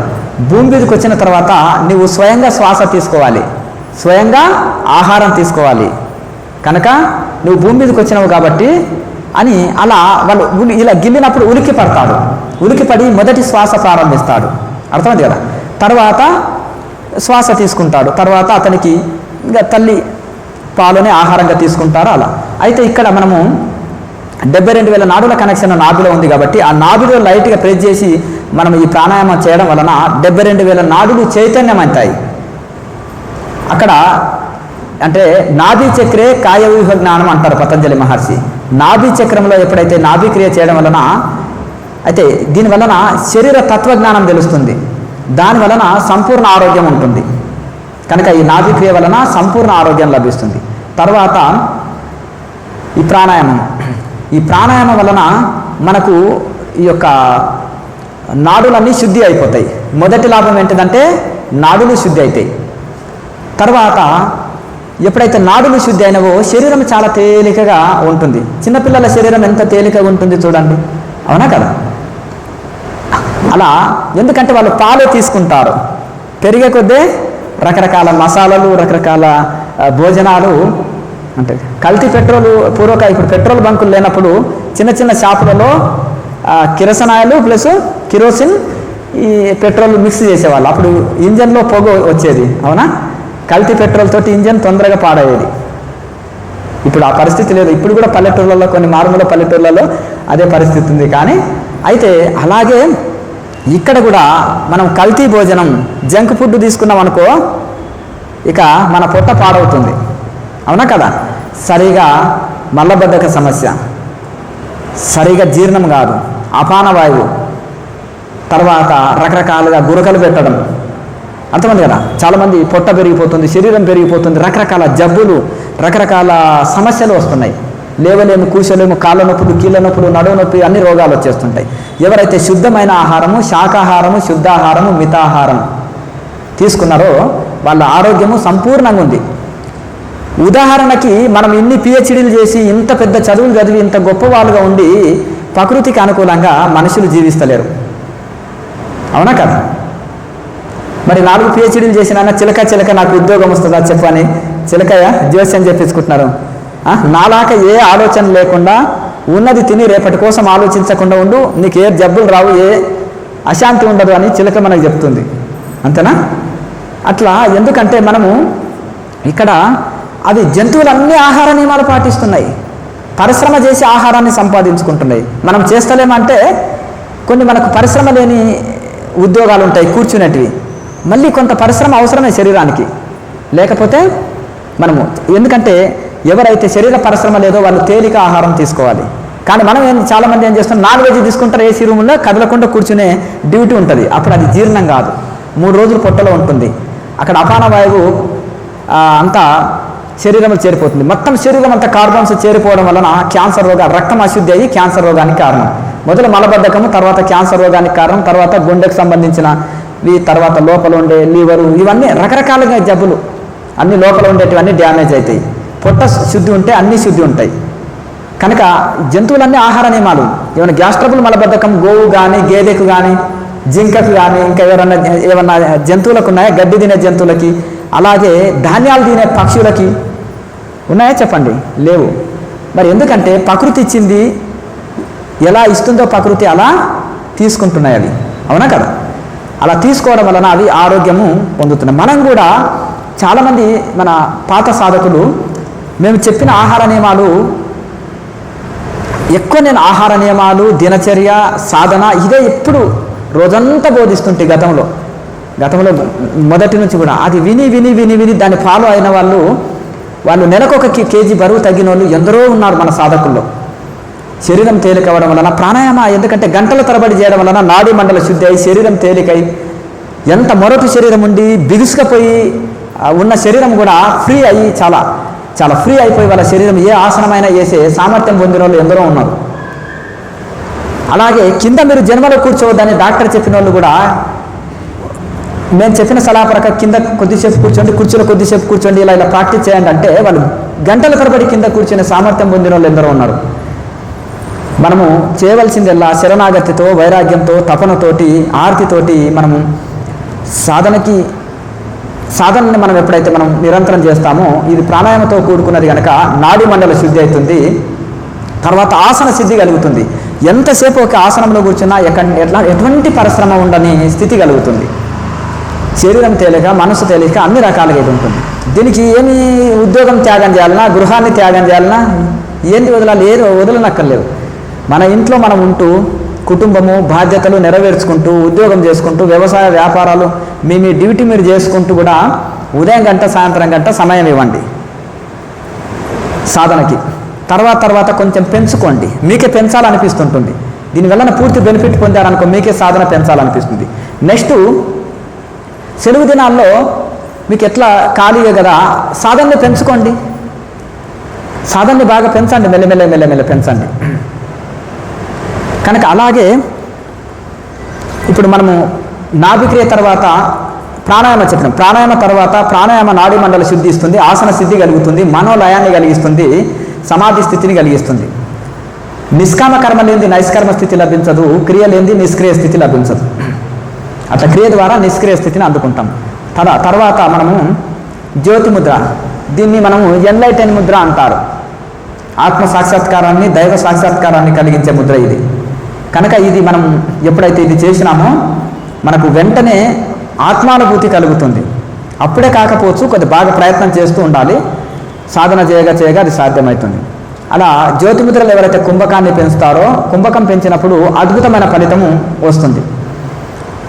భూమి మీదకి వచ్చిన తర్వాత నువ్వు స్వయంగా శ్వాస తీసుకోవాలి, స్వయంగా ఆహారం తీసుకోవాలి. కనుక నువ్వు భూమి మీదకి వచ్చినావు కాబట్టి అని అలా వాళ్ళు ఇలా గిల్లినప్పుడు ఉలికి పడతాడు. ఉలికి పడి మొదటి శ్వాస ప్రారంభిస్తాడు, అర్థమైంది కదా? తర్వాత శ్వాస తీసుకుంటాడు. తర్వాత అతనికి ఇంకా తల్లి పాలని ఆహారంగా తీసుకుంటారు అలా. అయితే ఇక్కడ మనము 72,000 నాడుల కనెక్షన్ నాభిలో ఉంది కాబట్టి ఆ నాభిలో లైట్గా ప్రెస్ చేసి మనం ఈ ప్రాణాయామం చేయడం వలన 72,000 నాడులు చైతన్యమవుతాయి. అక్కడ అంటే నాభి చక్రే కాయవ్యూహ జ్ఞానం అంటారు పతంజలి మహర్షి. నాభి చక్రంలో ఎప్పుడైతే నాభి క్రియ చేయడం వలన అయితే దీని వలన శరీర తత్వజ్ఞానం తెలుస్తుంది, దాని వలన సంపూర్ణ ఆరోగ్యం ఉంటుంది. కనుక ఈ నాభి క్రియ వలన సంపూర్ణ ఆరోగ్యం లభిస్తుంది. తర్వాత ఈ ప్రాణాయామం వలన మనకు ఈ యొక్క నాడులన్నీ శుద్ధి అయిపోతాయి. మొదటి లాభం ఏంటిదంటే నాడులు శుద్ధి అవుతాయి. తర్వాత ఎప్పుడైతే నాడులు శుద్ధి అయినవో శరీరం చాలా తేలికగా ఉంటుంది. చిన్నపిల్లల శరీరం ఎంత తేలికగా ఉంటుంది చూడండి, అవునా కదా? అలా ఎందుకంటే వాళ్ళు పాలు తీసుకుంటారు, పెరిగే కొద్దీ రకరకాల మసాలాలు రకరకాల భోజనాలు అంటే కల్తీ పెట్రోలు ఇప్పుడు పెట్రోల్ బంకులు లేనప్పుడు చిన్న చిన్న షాపులలో కిరసనాయిలు ప్లస్ కిరోసిన్ ఈ పెట్రోల్ మిక్స్ చేసేవాళ్ళు. అప్పుడు ఇంజన్లో పొగ వచ్చేది, అవునా? కల్తీ పెట్రోల్ తోటి ఇంజన్ తొందరగా పాడయ్యేది. ఇప్పుడు ఆ పరిస్థితి లేదు. ఇప్పుడు కూడా పల్లెటూళ్ళలో కొన్ని మారుమూల పల్లెటూళ్ళలో అదే పరిస్థితి ఉంది. కానీ అయితే అలాగే ఇక్కడ కూడా మనం కల్తీ భోజనం జంక్ ఫుడ్ తీసుకున్నాం అనుకో ఇక మన పొట్ట పాడవుతుంది, అవునా కదా? సరిగా మలబద్ధక సమస్య, సరిగా జీర్ణం కాదు, అపాన వాయువు, తర్వాత రకరకాలుగా గురకలు పెట్టడం, అర్థమైంది కదా? చాలామంది పొట్ట పెరిగిపోతుంది, శరీరం పెరిగిపోతుంది, రకరకాల జబ్బులు రకరకాల సమస్యలు వస్తున్నాయి. లేవలేము, కూర్చోలేము, కాళ్ళ నొప్పులు, కీళ్ళ నొప్పులు, నడువు నొప్పి, అన్ని రోగాలు వచ్చేస్తుంటాయి. ఎవరైతే శుద్ధమైన ఆహారము, శాకాహారము, శుద్ధాహారము, మితాహారం తీసుకున్నారో వాళ్ళ ఆరోగ్యము సంపూర్ణంగా ఉంది. ఉదాహరణకి మనం ఇన్ని పిహెచ్డీలు చేసి ఇంత పెద్ద చదువులు చదివి ఇంత గొప్ప వాళ్ళుగా ఉండి ప్రకృతికి అనుకూలంగా మనుషులు జీవిస్తలేరు, అవునా కదా? మరి 4 పిహెచ్డీలు చేసిన చిలక నాకు ఉద్యోగం వస్తుందా చెప్పని చిలకయ్య జోస్యం చెప్పించుకుంటున్నారు. నాలాక ఏ ఆలోచన లేకుండా ఉన్నది తిని రేపటి కోసం ఆలోచించకుండా ఉండు, నీకు ఏ జబ్బులు రావు, ఏ అశాంతి ఉండదు అని చిలక మనకు చెప్తుంది, అంతేనా? అట్లా ఎందుకంటే మనము ఇక్కడ అది జంతువులన్నీ ఆహార నియమాలు పాటిస్తున్నాయి, పరిశ్రమ చేసి ఆహారాన్ని సంపాదించుకుంటున్నాయి. మనం చేస్తలేమంటే కొన్ని మనకు పరిశ్రమ లేని ఉద్యోగాలు ఉంటాయి కూర్చునేటివి, మళ్ళీ కొంత పరిశ్రమ అవసరమే శరీరానికి. లేకపోతే మనము ఎందుకంటే ఎవరైతే శరీర పరిశ్రమ లేదో వాళ్ళు తేలిక ఆహారం తీసుకోవాలి. కానీ మనం చాలామంది ఏం చేస్తాం, నాన్ వెజ్ తీసుకుంటారు, ఏసీ రూమ్లో కదలకుండా కూర్చునే డ్యూటీ ఉంటుంది. అప్పుడు అది జీర్ణం కాదు, 3 రోజులు పొట్టలో ఉంటుంది. అక్కడ అపాన వాయువు అంతా శరీరంలో చేరిపోతుంది. మొత్తం శరీరం అంతా కార్బన్స్ చేరిపోవడం వలన క్యాన్సర్ రోగాలు, రక్తం అశుద్ధి అయ్యి క్యాన్సర్ రోగానికి కారణం. మొదలు మలబద్ధకము, తర్వాత క్యాన్సర్ రోగానికి కారణం, తర్వాత గుండెకు సంబంధించినవి, తర్వాత లోపల ఉండే లివరు, ఇవన్నీ రకరకాలుగా జబ్బులు అన్ని లోపల ఉండేటివన్నీ డ్యామేజ్ అవుతాయి. పొట్ట శుద్ధి ఉంటే అన్నీ శుద్ధి ఉంటాయి. కనుక జంతువులన్నీ ఆహార నియమాలు, ఏమైనా గ్యాస్ ట్రబుల్, మలబద్ధకం గోవు కానీ, గేదెకు కానీ, జింకకు కానీ, ఇంకా ఏమన్నా జంతువులకు ఉన్నాయా, గడ్డి తినే జంతువులకి, అలాగే ధాన్యాలు తినే పక్షులకి ఉన్నాయా చెప్పండి? లేవు. మరి ఎందుకంటే ప్రకృతి ఇచ్చింది ఎలా ఇస్తుందో ప్రకృతి అలా తీసుకుంటున్నాయి అవి, అవునా కదా? అలా తీసుకోవడం వలన అవి ఆరోగ్యము పొందుతున్నాయి. మనం కూడా చాలామంది మన పాత సాధకులు మేము చెప్పిన ఆహార నియమాలు ఎక్కువ, నేను ఆహార నియమాలు, దినచర్య, సాధన ఇదే ఎప్పుడు రోజంతా బోధిస్తుంటే గతంలో మొదటి నుంచి కూడా అది విని విని విని విని దాన్ని ఫాలో అయిన వాళ్ళు నెలకు 1 కేజీ బరువు తగ్గిన వాళ్ళు ఎందరో ఉన్నారు మన సాధకుల్లో. శరీరం తేలికవ్వడం వలన ప్రాణాయామ, ఎందుకంటే గంటల తరబడి చేయడం వలన నాడీ మండల శుద్ధి అయి శరీరం తేలికై, ఎంత మొరటు శరీరం ఉండి బిగుసుకపోయి ఉన్న శరీరం కూడా ఫ్రీ అయ్యి చాలా చాలా ఫ్రీ అయిపోయి వాళ్ళ శరీరం ఏ ఆసనమైనా వేసే సామర్థ్యం పొందిన వాళ్ళు ఎందరో ఉన్నారు. అలాగే కింద మీరు జన్మలో కూర్చోవద్దని డాక్టర్ చెప్పిన వాళ్ళు కూడా నేను చెప్పిన సలహా ప్రకారం కింద కొద్దిసేపు కూర్చోండి, కుర్చీలో కొద్దిసేపు కూర్చోండి, ఇలా ప్రాక్టీస్ చేయండి అంటే వాళ్ళు గంటల తరబడి కింద కూర్చునే సామర్థ్యం పొందిన వాళ్ళు ఎందరో ఉన్నారు. మనము చేయవలసిందల్లా శరణాగతితో, వైరాగ్యంతో, తపనతోటి, ఆర్తితోటి మనము సాధనని మనం ఎప్పుడైతే మనం నిరంతరం చేస్తామో, ఇది ప్రాణాయామతో కూడుకున్నది కనుక నాడీ మండల శుద్ధి అవుతుంది. తర్వాత ఆసన సిద్ధి కలుగుతుంది. ఎంతసేపు ఒక ఆసనంలో కూర్చున్నా ఎటువంటి పరిశ్రమ ఉండని స్థితి కలుగుతుంది. శరీరం తేలిక, మనసు తేలిక, అన్ని రకాలుగా ఇది ఉంటుంది. దీనికి ఏమి ఉద్యోగం త్యాగం చేయాలన్నా, గృహాన్ని త్యాగం చేయాలన్నా, ఏంటి వదలాలి? ఏదో వదలనక్కర్లేదు. మన ఇంట్లో మనం ఉంటూ కుటుంబము బాధ్యతలు నెరవేర్చుకుంటూ, ఉద్యోగం చేసుకుంటూ, వ్యవసాయ వ్యాపారాలు మీ డ్యూటీ మీరు చేసుకుంటూ కూడా ఉదయం గంట, సాయంత్రం గంట సమయం ఇవ్వండి సాధనకి. తర్వాత కొంచెం పెంచుకోండి, మీకే పెంచాలనిపిస్తుంటుంది. దీనివల్ల పూర్తి బెనిఫిట్ పొందారనుకో, మీకే సాధన పెంచాలనిపిస్తుంది. నెక్స్ట్ సెలవు దినాల్లో మీకు ఎట్లా ఖాళీగా కదా, సాధనని పెంచుకోండి. సాధనని బాగా పెంచండి, మెల్లమెల్ల పెంచండి. కనుక అలాగే ఇప్పుడు మనము నాభిక్రియ తర్వాత ప్రాణాయామ చెప్పినాం. ప్రాణాయామ తర్వాత ప్రాణాయామ నాడీ మండల శుద్ధి ఇస్తుంది, ఆసన సిద్ధి కలుగుతుంది, మనోలయాన్ని కలిగిస్తుంది, సమాధి స్థితిని కలిగిస్తుంది. నిష్కామ కర్మ లేనిది నైష్కర్మ స్థితి లభించదు, క్రియ లేనిది నిష్క్రియ స్థితి లభించదు. అట్లా క్రియ ద్వారా నిష్క్రియ స్థితిని అందుకుంటాం. తర్వాత మనము జ్యోతి ముద్ర, దీన్ని మనము ఎన్లైటెన్ ముద్ర అంటారు. ఆత్మ సాక్షాత్కారాన్ని, దైవ సాక్షాత్కారాన్ని కలిగించే ముద్ర ఇది. కనుక ఇది మనం ఎప్పుడైతే ఇది చేసినామో మనకు వెంటనే ఆత్మానుభూతి కలుగుతుంది. అప్పుడే కాకపోవచ్చు, కొద్ది బాగా ప్రయత్నం చేస్తూ ఉండాలి. సాధన చేయగా అది సాధ్యమవుతుంది. అలా జ్యోతిముద్రలు ఎవరైతే కుంభకాన్ని పెంచుతారో, కుంభకం పెంచినప్పుడు అద్భుతమైన ఫలితము వస్తుంది.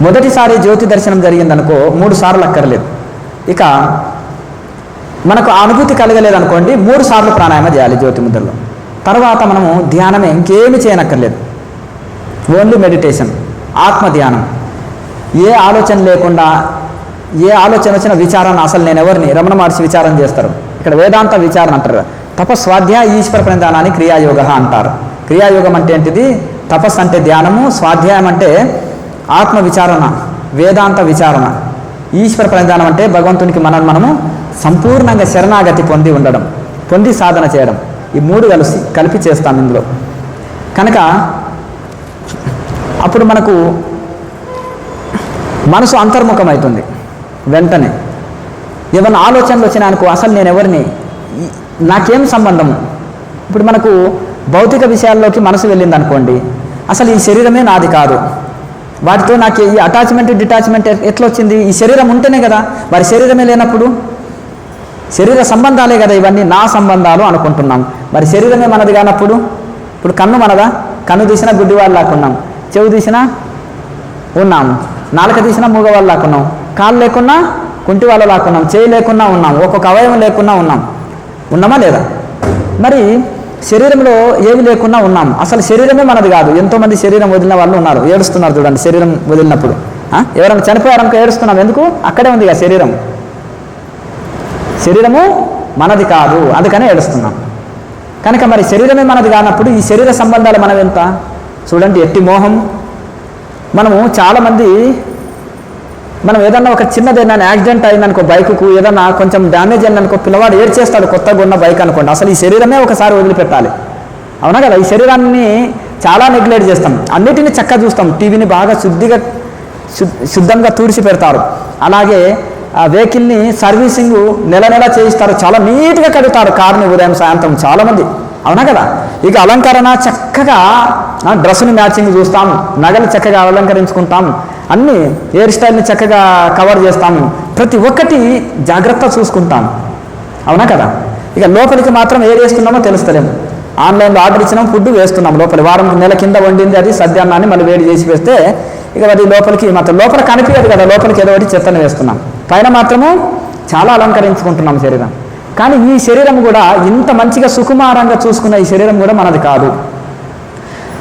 మొదటిసారి జ్యోతి దర్శనం జరిగిందనుకో 3 సార్లు అక్కర్లేదు. ఇక మనకు ఆ అనుభూతి కలగలేదనుకోండి 3 సార్లు ప్రాణాయామ చేయాలి జ్యోతిముద్రలో. తర్వాత మనము ధ్యానమే, ఇంకేమి చేయనక్కర్లేదు. ఓన్లీ మెడిటేషన్, ఆత్మ ధ్యానం. ఏ ఆలోచన లేకుండా, ఏ ఆలోచన వచ్చిన విచారణ, అసలు నేను ఎవరిని, రమణ మహర్షి విచారణ చేస్తారు. ఇక్కడ వేదాంత విచారణ అంటారు. తపస్వాధ్యాయ ఈశ్వర ప్రణిధానాన్ని క్రియాయోగ అంటారు. క్రియాయోగం అంటే ఏంటిది? తపస్సు అంటే ధ్యానము, స్వాధ్యాయం అంటే ఆత్మ విచారణ, వేదాంత విచారణ. ఈశ్వర ప్రణిధానం అంటే భగవంతునికి మనము సంపూర్ణంగా శరణాగతి పొంది సాధన చేయడం. ఈ 3 కలిపి చేస్తాం ఇందులో. కనుక అప్పుడు మనకు మనసు అంతర్ముఖం అవుతుంది. వెంటనే ఏమన్నా ఆలోచనలు వచ్చినాయనుకో, అసలు నేను ఎవరిని, నాకేం సంబంధము. ఇప్పుడు మనకు భౌతిక విషయాల్లోకి మనసు వెళ్ళింది అనుకోండి, అసలు ఈ శరీరమే నాది కాదు, వాటితో నాకు ఈ అటాచ్మెంట్ డిటాచ్మెంట్ ఎట్లా వచ్చింది? ఈ శరీరం ఉంటేనే కదా. మరి శరీరమే లేనప్పుడు శరీర సంబంధాలే కదా ఇవన్నీ, నా సంబంధాలు అనుకుంటున్నాం. మరి శరీరమే మనది కానప్పుడు, ఇప్పుడు కన్ను మనదా? కన్ను తీసినా గుడ్డి వాళ్ళు లాక్కున్నాం, చెవు తీసినా ఉన్నాము, నాలుక తీసినా మూగ వాళ్ళు లాక్కున్నాం, కాళ్ళు లేకున్నా కుంటి వాళ్ళు లాక్కున్నాం, చేయి లేకున్నా ఉన్నాం, ఒక్కొక్క అవయవం లేకున్నా ఉన్నామా లేదా? మరి శరీరంలో ఏమి లేకున్నా ఉన్నాం, అసలు శరీరమే మనది కాదు. ఎంతోమంది శరీరం వదిలిన వాళ్ళు ఉన్నారు, ఏడుస్తున్నారు చూడండి శరీరం వదిలినప్పుడు. ఎవరైనా చనిపోయారనుకో ఏడుస్తున్నాం, ఎందుకు? అక్కడే ఉంది ఇక శరీరము మనది కాదు, అందుకనే ఏడుస్తున్నాం. కనుక మరి శరీరమే మనది కానప్పుడు ఈ శరీర సంబంధాలు మనం ఎంత చూడండి, ఎట్టి మోహం. మనము చాలామంది మనం ఏదన్నా ఒక చిన్నదేనా యాక్సిడెంట్ అయిందనుకో, బైకుకు ఏదన్నా కొంచెం డ్యామేజ్ అయిందనుకో, పిల్లవాడు ఏడ్చేస్తాడు కొత్తగా ఉన్న బైక్ అనుకోండి. అసలు ఈ శరీరమే ఒకసారి వదిలిపెట్టాలి, అవునా కదా? ఈ శరీరాన్ని చాలా నెగ్లెక్ట్ చేస్తాం, అన్నిటిని చక్కగా చూస్తాం, టీవీని బాగా శుద్ధంగా తుడిచి పెడతారు. అలాగే ఆ వెహికల్ని సర్వీసింగ్ నెల చేయిస్తారు, చాలా నీట్గా కడుగుతారు కారుని ఉదయం సాయంత్రం చాలామంది, అవునా కదా? ఇక అలంకరణ చక్కగా డ్రెస్సుని మ్యాచింగ్ చూస్తాం, నగలు చక్కగా అలంకరించుకుంటాం, అన్ని హెయిర్ స్టైల్ని చక్కగా కవర్ చేస్తాము, ప్రతి ఒక్కటి జాగ్రత్త చూసుకుంటాం, అవునా కదా? ఇక లోపలికి మాత్రం ఏది వేస్తున్నామో తెలుస్తలేము. ఆన్లైన్లో ఆర్డర్ ఇచ్చినాం, ఫుడ్ వేస్తున్నాం లోపలి, వారం నెల కింద వండింది అది సద్యాన్నాన్ని మళ్ళీ వేడి చేసి వేస్తే ఇక అది లోపలికి మాత్రం లోపల కనిపించదు కదా, లోపలికి ఏదో ఒకటి చెత్తను వేస్తున్నాం, పైన మాత్రము చాలా అలంకరించుకుంటున్నాం శరీరం. కానీ ఈ శరీరం కూడా ఇంత మంచిగా సుకుమారంగా చూసుకున్న ఈ శరీరం కూడా మనది కాదు.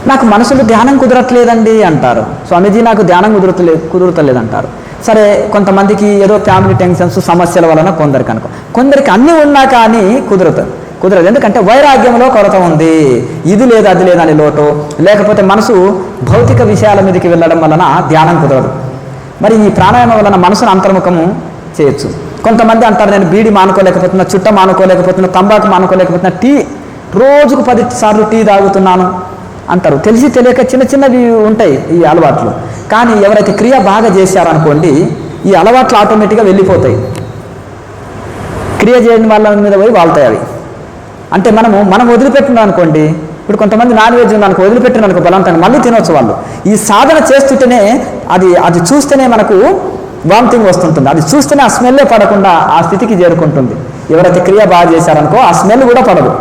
నాకు మనసులో ధ్యానం కుదరట్లేదండి అంటారు, స్వామీజీ నాకు ధ్యానం కుదురతలేదు అంటారు. సరే, కొంతమందికి ఏదో ఫ్యామిలీ టెన్షన్స్ సమస్యల వలన కొందరికి అన్నీ ఉన్నా కానీ కుదరదు. ఎందుకంటే వైరాగ్యంలో కొరత ఉంది, ఇది లేదు అది లేదని లోటు, లేకపోతే మనసు భౌతిక విషయాల మీదకి వెళ్ళడం వలన ధ్యానం కుదరదు. మరి ఈ ప్రాణాయామం వలన మనసును అంతర్ముఖము చేయొచ్చు. కొంతమంది అంటారు, నేను బీడి మానుకోలేకపోతున్నా, చుట్ట మానుకోలేకపోతున్నా, తంబాకు మానుకోలేకపోతున్నా, రోజుకు 10 సార్లు టీ తాగుతున్నాను అంటారు. తెలిసి తెలియక చిన్నవి ఉంటాయి ఈ అలవాట్లు. కానీ ఎవరైతే క్రియ బాగా చేశారనుకోండి, ఈ అలవాట్లు ఆటోమేటిక్గా వెళ్ళిపోతాయి, క్రియ చేయని వాళ్ళ మీద పోయి వాళ్తాయి అవి. అంటే మనం వదిలిపెట్టినాం అనుకోండి, ఇప్పుడు కొంతమంది నాన్ వెజ్ ఉందనుకో, వదిలిపెట్టిన అనుకో బలవంతంగా మళ్ళీ తినవచ్చు వాళ్ళు. ఈ సాధన చేస్తుంటేనే అది చూస్తేనే మనకు వామిటింగ్ వస్తుంటుంది, అది చూస్తేనే ఆ స్మెల్లే పడకుండా ఆ స్థితికి చేరుకుంటుంది. ఎవరైతే క్రియ బాగా చేశారనుకో ఆ స్మెల్ కూడా పడదు.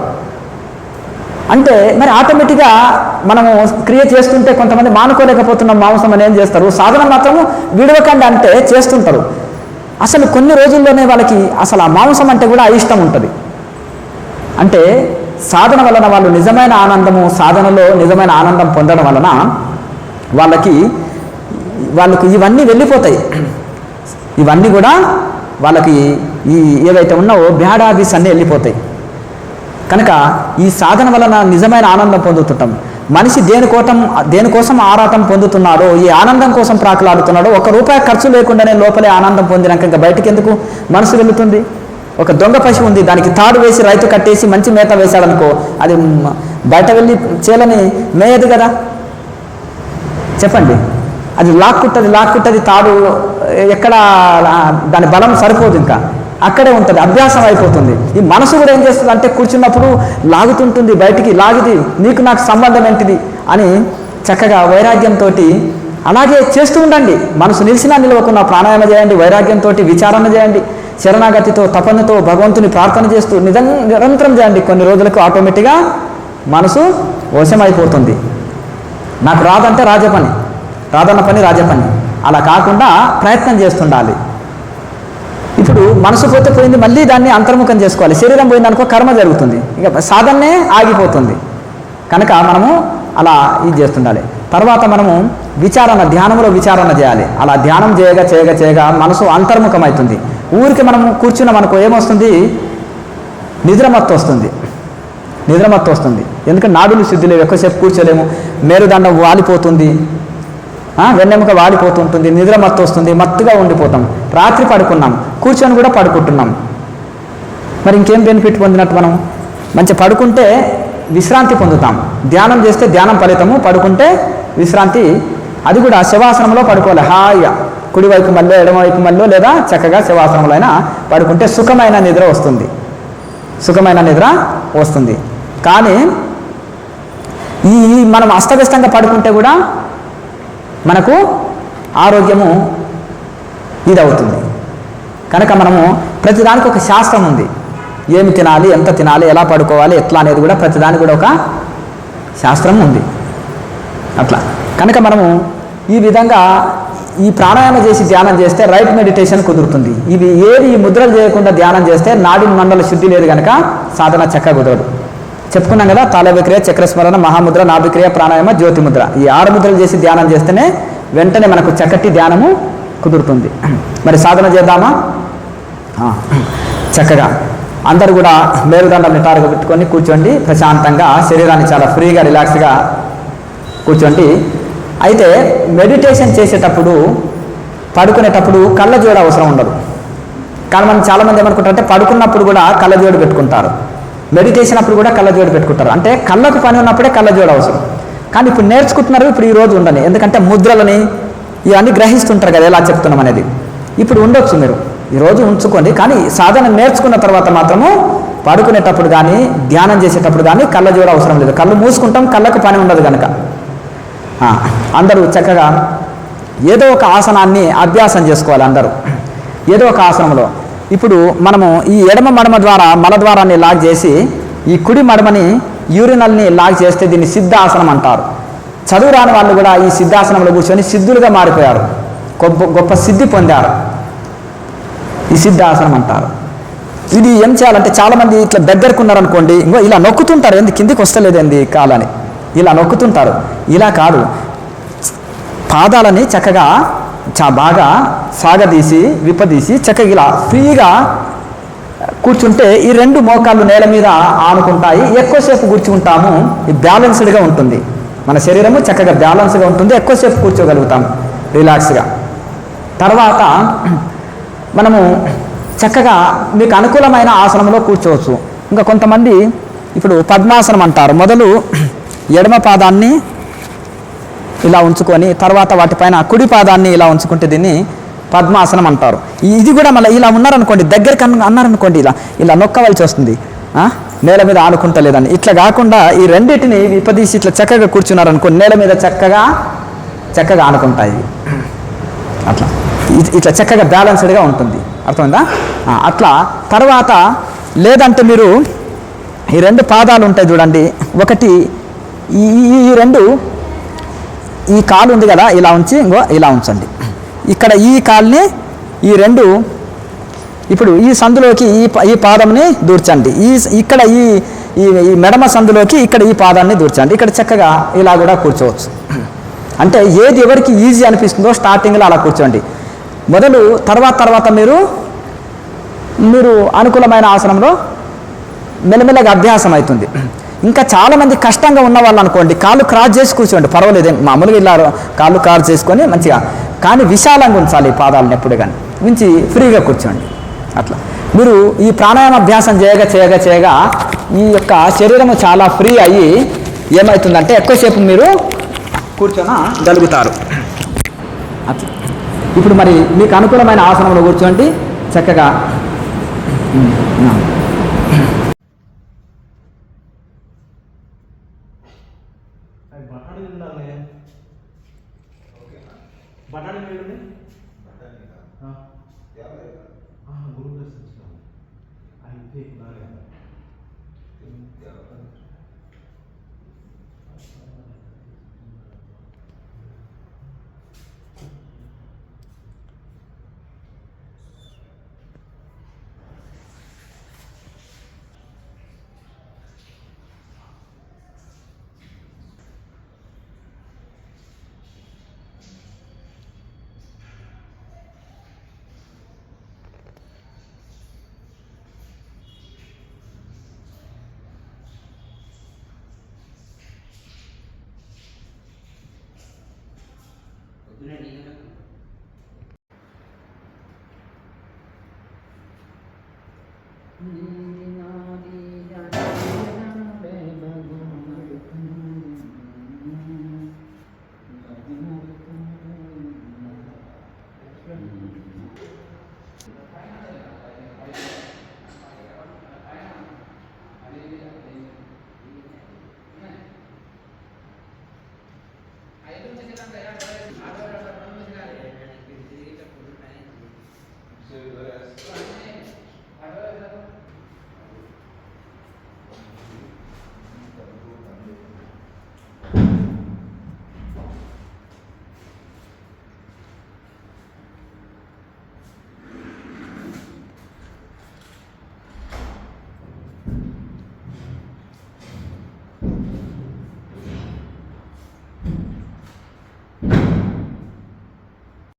అంటే మరి ఆటోమేటిక్గా మనము క్రియ చేస్తుంటే కొంతమంది మానుకోలేకపోతున్నాం మాంసం అని ఏం చేస్తారు, సాధన మాత్రము విడవకండి అంటే చేస్తుంటారు. అసలు కొన్ని రోజుల్లోనే వాళ్ళకి అసలు ఆ మాంసం అంటే కూడా అయిష్టం ఉంటుంది. అంటే సాధన వలన వాళ్ళు నిజమైన ఆనందము, సాధనలో నిజమైన ఆనందం పొందడం వలన వాళ్ళకి ఇవన్నీ వెళ్ళిపోతాయి. ఇవన్నీ కూడా వాళ్ళకి ఈ ఏవైతే ఉన్నావో బ్యాడ్ హ్యాబిట్స్ అన్నీ వెళ్ళిపోతాయి. కనుక ఈ సాధన వలన నిజమైన ఆనందం పొందుతుంటాం. మనిషి దేనికోసం ఆరాటం పొందుతున్నాడో, ఈ ఆనందం కోసం ప్రాకులాడుతున్నాడో, ₹1 ఖర్చు లేకుండానే లోపలే ఆనందం పొందినాక ఇంకా బయటికి ఎందుకు మనసు వెళుతుంది? ఒక దొంగ పశువు ఉంది, దానికి తాడు వేసి రైతు కట్టేసి మంచి మేత వేశాడనుకో, అది బయట వెళ్ళి చేలని మేయదు కదా, చెప్పండి. అది లాక్కుంటుంది, తాడు ఎక్కడ దాని బలం సరిపోదు, ఇంకా అక్కడే ఉంటుంది, అభ్యాసం అయిపోతుంది. ఈ మనసు కూడా ఏం చేస్తుంది అంటే కూర్చున్నప్పుడు లాగుతుంటుంది, బయటికి లాగిది, నీకు నాకు సంబంధం ఏంటిది అని చక్కగా వైరాగ్యంతో అలాగే చేస్తూ ఉండండి. మనసు నిలిచినా నిలవకుండా ప్రాణాయామం చేయండి, వైరాగ్యంతో విచారణ చేయండి, శరణాగతితో తపనతో భగవంతుని ప్రార్థన చేస్తూ నిరంతరం చేయండి. కొన్ని రోజులకు ఆటోమేటిక్గా మనసు వశమైపోతుంది. నాకు రాదంటే రాజపని, రాదన్న పని రాజపని, అలా కాకుండా ప్రయత్నం చేస్తుండాలి. ఇప్పుడు మనసు పోయింది, మళ్ళీ దాన్ని అంతర్ముఖం చేసుకోవాలి. శరీరం పోయిందనుకో కర్మ జరుగుతుంది, ఇక సాధనే ఆగిపోతుంది. కనుక మనము అలా ఇది చేస్తుండాలి. తర్వాత మనము ధ్యానంలో విచారణ చేయాలి. అలా ధ్యానం చేయగా మనసు అంతర్ముఖం అవుతుంది. ఊరికి మనము కూర్చున్నాం అనుకో ఏమొస్తుంది? నిద్రమత్తు వస్తుంది. ఎందుకంటే నాడులు శుద్ధి లేవు, ఎక్కువసేపు కూర్చోలేము, మేరుదండం వాలిపోతుంది, వెన్నెముక వాలిపోతుంటుంది, నిద్రమత్తు వస్తుంది, మత్తుగా ఉండిపోతాం. రాత్రి పడుకున్నాం, కూర్చొని కూడా పడుకుంటున్నాం. మరి ఇంకేం బెనిఫిట్ పొందినట్టు? మనం మంచి పడుకుంటే విశ్రాంతి పొందుతాం, ధ్యానం చేస్తే ధ్యానం ఫలితము, పడుకుంటే విశ్రాంతి. అది కూడా శవాసనంలో పడుకోవాలి, హాయిగా కుడివైపు మళ్ళీ ఎడమవైపు మళ్ళీ, లేదా చక్కగా శవాసనంలో అయినా పడుకుంటే సుఖమైన నిద్ర వస్తుంది. కానీ ఈ మనం అస్తవ్యస్తంగా పడుకుంటే కూడా మనకు ఆరోగ్యము ఇదవుతుంది. కనుక మనము ప్రతిదానికి ఒక శాస్త్రం ఉంది, ఏమి తినాలి, ఎంత తినాలి, ఎలా పడుకోవాలి, ఎట్లా అనేది కూడా ప్రతిదానికి కూడా ఒక శాస్త్రం ఉంది. అట్లా కనుక మనము ఈ విధంగా ఈ ప్రాణాయామం చేసి ధ్యానం చేస్తే రైట్ మెడిటేషన్ కుదురుతుంది. ఈ ముద్రలు చేయకుండా ధ్యానం చేస్తే నాడి మండల శుద్ధి లేదు కనుక సాధన చక్కగా కుదరదు. చెప్పుకున్నాం కదా, తాళవిక్రియ, చక్రస్మరణ, మహాముద్ర, నాభిక్రియ, ప్రాణాయామ, జ్యోతిముద్ర. ఈ 6 ముద్రలు చేసి ధ్యానం చేస్తేనే వెంటనే మనకు చక్కటి ధ్యానము కుదురుతుంది. మరి సాధన చేద్దామా? చక్కగా అందరూ కూడా మేరుదండం నిటారుగా పెట్టుకొని కూర్చోండి. ప్రశాంతంగా శరీరాన్ని చాలా ఫ్రీగా రిలాక్స్గా కూర్చోండి. అయితే మెడిటేషన్ చేసేటప్పుడు పడుకునేటప్పుడు కళ్ళజోడు అవసరం ఉండదు. కానీ మనం చాలామంది ఏమనుకుంటారంటే పడుకున్నప్పుడు కూడా కళ్ళజోడు పెట్టుకుంటారు, మెడిటేషన్ అప్పుడు కూడా కళ్ళజోడు పెట్టుకుంటారు. అంటే కళ్ళకు పని ఉన్నప్పుడే కళ్ళజోడు అవసరం. కానీ ఇప్పుడు నేర్చుకుంటున్నారు, ఇప్పుడు ఈ రోజు ఉండని. ఎందుకంటే ముద్రలని ఇవన్నీ గ్రహిస్తుంటారు కదా ఎలా చెప్తున్నాం అనేది. ఇప్పుడు ఉండొచ్చు, మీరు ఈరోజు ఉంచుకోండి. కానీ సాధన నేర్చుకున్న తర్వాత మాత్రము పడుకునేటప్పుడు కానీ ధ్యానం చేసేటప్పుడు కానీ కళ్ళజోడు అవసరం లేదు. కళ్ళు మూసుకుంటాం, కళ్ళకు పని ఉండదు కనుక. అందరూ చక్కగా ఏదో ఒక ఆసనాన్ని అభ్యాసం చేసుకోవాలి. అందరూ ఏదో ఒక ఆసనంలో. ఇప్పుడు మనము ఈ ఎడమ మడమ ద్వారా మలద్వారాన్ని లాగ్ చేసి ఈ కుడి మడమని యూరినల్ని లాగ్ చేస్తే దీన్ని సిద్ధాసనం అంటారు. చదువు రాని వాళ్ళు కూడా ఈ సిద్ధాసనంలో కూర్చొని సిద్ధులుగా మారిపోయారు, గొప్ప సిద్ధి పొందారు. ఈ సిద్ధాసనం అంటారు. ఇది ఏం చేయాలంటే చాలామంది ఇట్లా దగ్గరకున్నారనుకోండి, ఇంకో ఇలా నొక్కుతుంటారు, ఎందుకు కిందికి వస్తలేదండి కాలని ఇలా నొక్కుతుంటారు. ఇలా కాదు, పాదాలని చక్కగా బాగా సాగదీసి విప్పదీసి చక్కగా ఇలా ఫ్రీగా కూర్చుంటే ఈ 2 మోకాళ్ళు నేల మీద ఆనుకుంటాయి. ఎక్కువసేపు కూర్చుంటాము, ఈ బ్యాలెన్స్డ్గా ఉంటుంది. మన శరీరము చక్కగా బ్యాలెన్స్గా ఉంటుంది, ఎక్కువసేపు కూర్చోగలుగుతాము రిలాక్స్గా. తర్వాత మనము చక్కగా మీకు అనుకూలమైన ఆసనంలో కూర్చోవచ్చు. ఇంకా కొంతమంది ఇప్పుడు పద్మాసనం అంటారు. మొదలు ఎడమ పాదాన్ని ఇలా ఉంచుకొని తర్వాత వాటిపైన కుడి పాదాన్ని ఇలా ఉంచుకుంటే దీన్ని పద్మాసనం అంటారు. ఇది కూడా మళ్ళీ ఇలా ఉన్నారనుకోండి, దగ్గరికి అన్నారనుకోండి, ఇలా నొక్కవలసి వస్తుంది, నేల మీద ఆనుకుంటలేదని. ఇట్లా కాకుండా ఈ రెండింటిని విపదీసి ఇట్లా చక్కగా కూర్చున్నారనుకోండి, నేల మీద చక్కగా ఆనుకుంటాయి. అట్లా ఇట్లా చక్కగా బ్యాలెన్స్డ్గా ఉంటుంది. అర్థమైందా? అట్లా తర్వాత లేదంటే మీరు ఈ 2 పాదాలు ఉంటాయి చూడండి, ఒకటి ఈ 2 ఈ కాలు ఉంది కదా ఇలా ఉంచి ఇలా ఉంచండి. ఇక్కడ ఈ కాల్ని ఈ 2 ఇప్పుడు ఈ సందులోకి ఈ పాదంని దూర్చండి. ఇక్కడ ఈ మెడమ సందులోకి ఇక్కడ ఈ పాదాన్ని దూర్చండి. ఇక్కడ చక్కగా ఇలా కూడా కూర్చోవచ్చు. అంటే ఏది ఎవరికి ఈజీ అనిపిస్తుందో స్టార్టింగ్లో అలా కూర్చోండి. మొదలు తర్వాత మీరు అనుకూలమైన ఆసనంలో మెల్లమెల్లగా అభ్యాసం అవుతుంది. ఇంకా చాలామంది కష్టంగా ఉన్న వాళ్ళు అనుకోండి, కాళ్ళు క్రాస్ చేసి కూర్చోండి, పర్వాలేదు, మామూలుగా ఇలా కాళ్ళు క్రాస్ చేసుకొని మంచిగా, కానీ విశాలంగా ఉంచాలి ఈ పాదాలను ఎప్పుడు కానీ ఉంచి ఫ్రీగా కూర్చోండి. అట్లా మీరు ఈ ప్రాణాయామ అభ్యాసం చేయగా ఈ యొక్క శరీరము చాలా ఫ్రీ అయ్యి ఏమవుతుందంటే ఎక్కువసేపు మీరు కూర్చోగలుగుతారు. అట్లా ఇప్పుడు మరి మీకు అనుకూలమైన ఆసనంలో కూర్చోండి చక్కగా. బఠానీ వేయండి. గురువు అయితే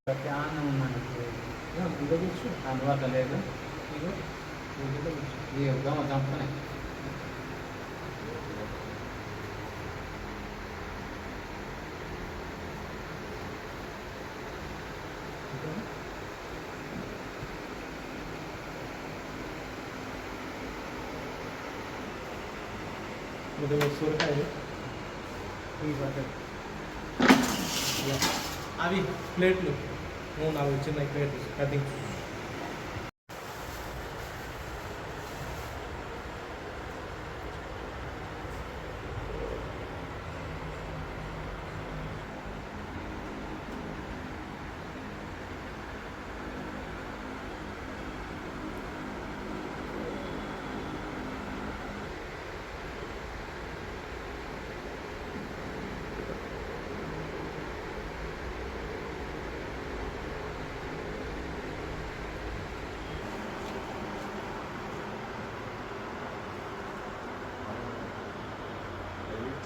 ప్రత్యామ్నాయం ఉన్నాను గుడ్డ కూర్చు అందువల్ల లేదు ఇగో గుడ్డలో కూర్చు ఈ గమ చంపనే సొరకాయ అవి ప్లేట్లు 3-4 చిన్న ప్లేట్లు కటింగ్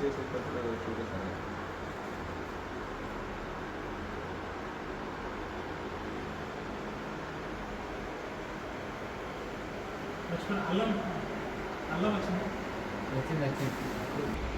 చేసే పద్ధతిలో చూపిస్తాను. అల్లం అల్లం వచ్చింది వచ్చింది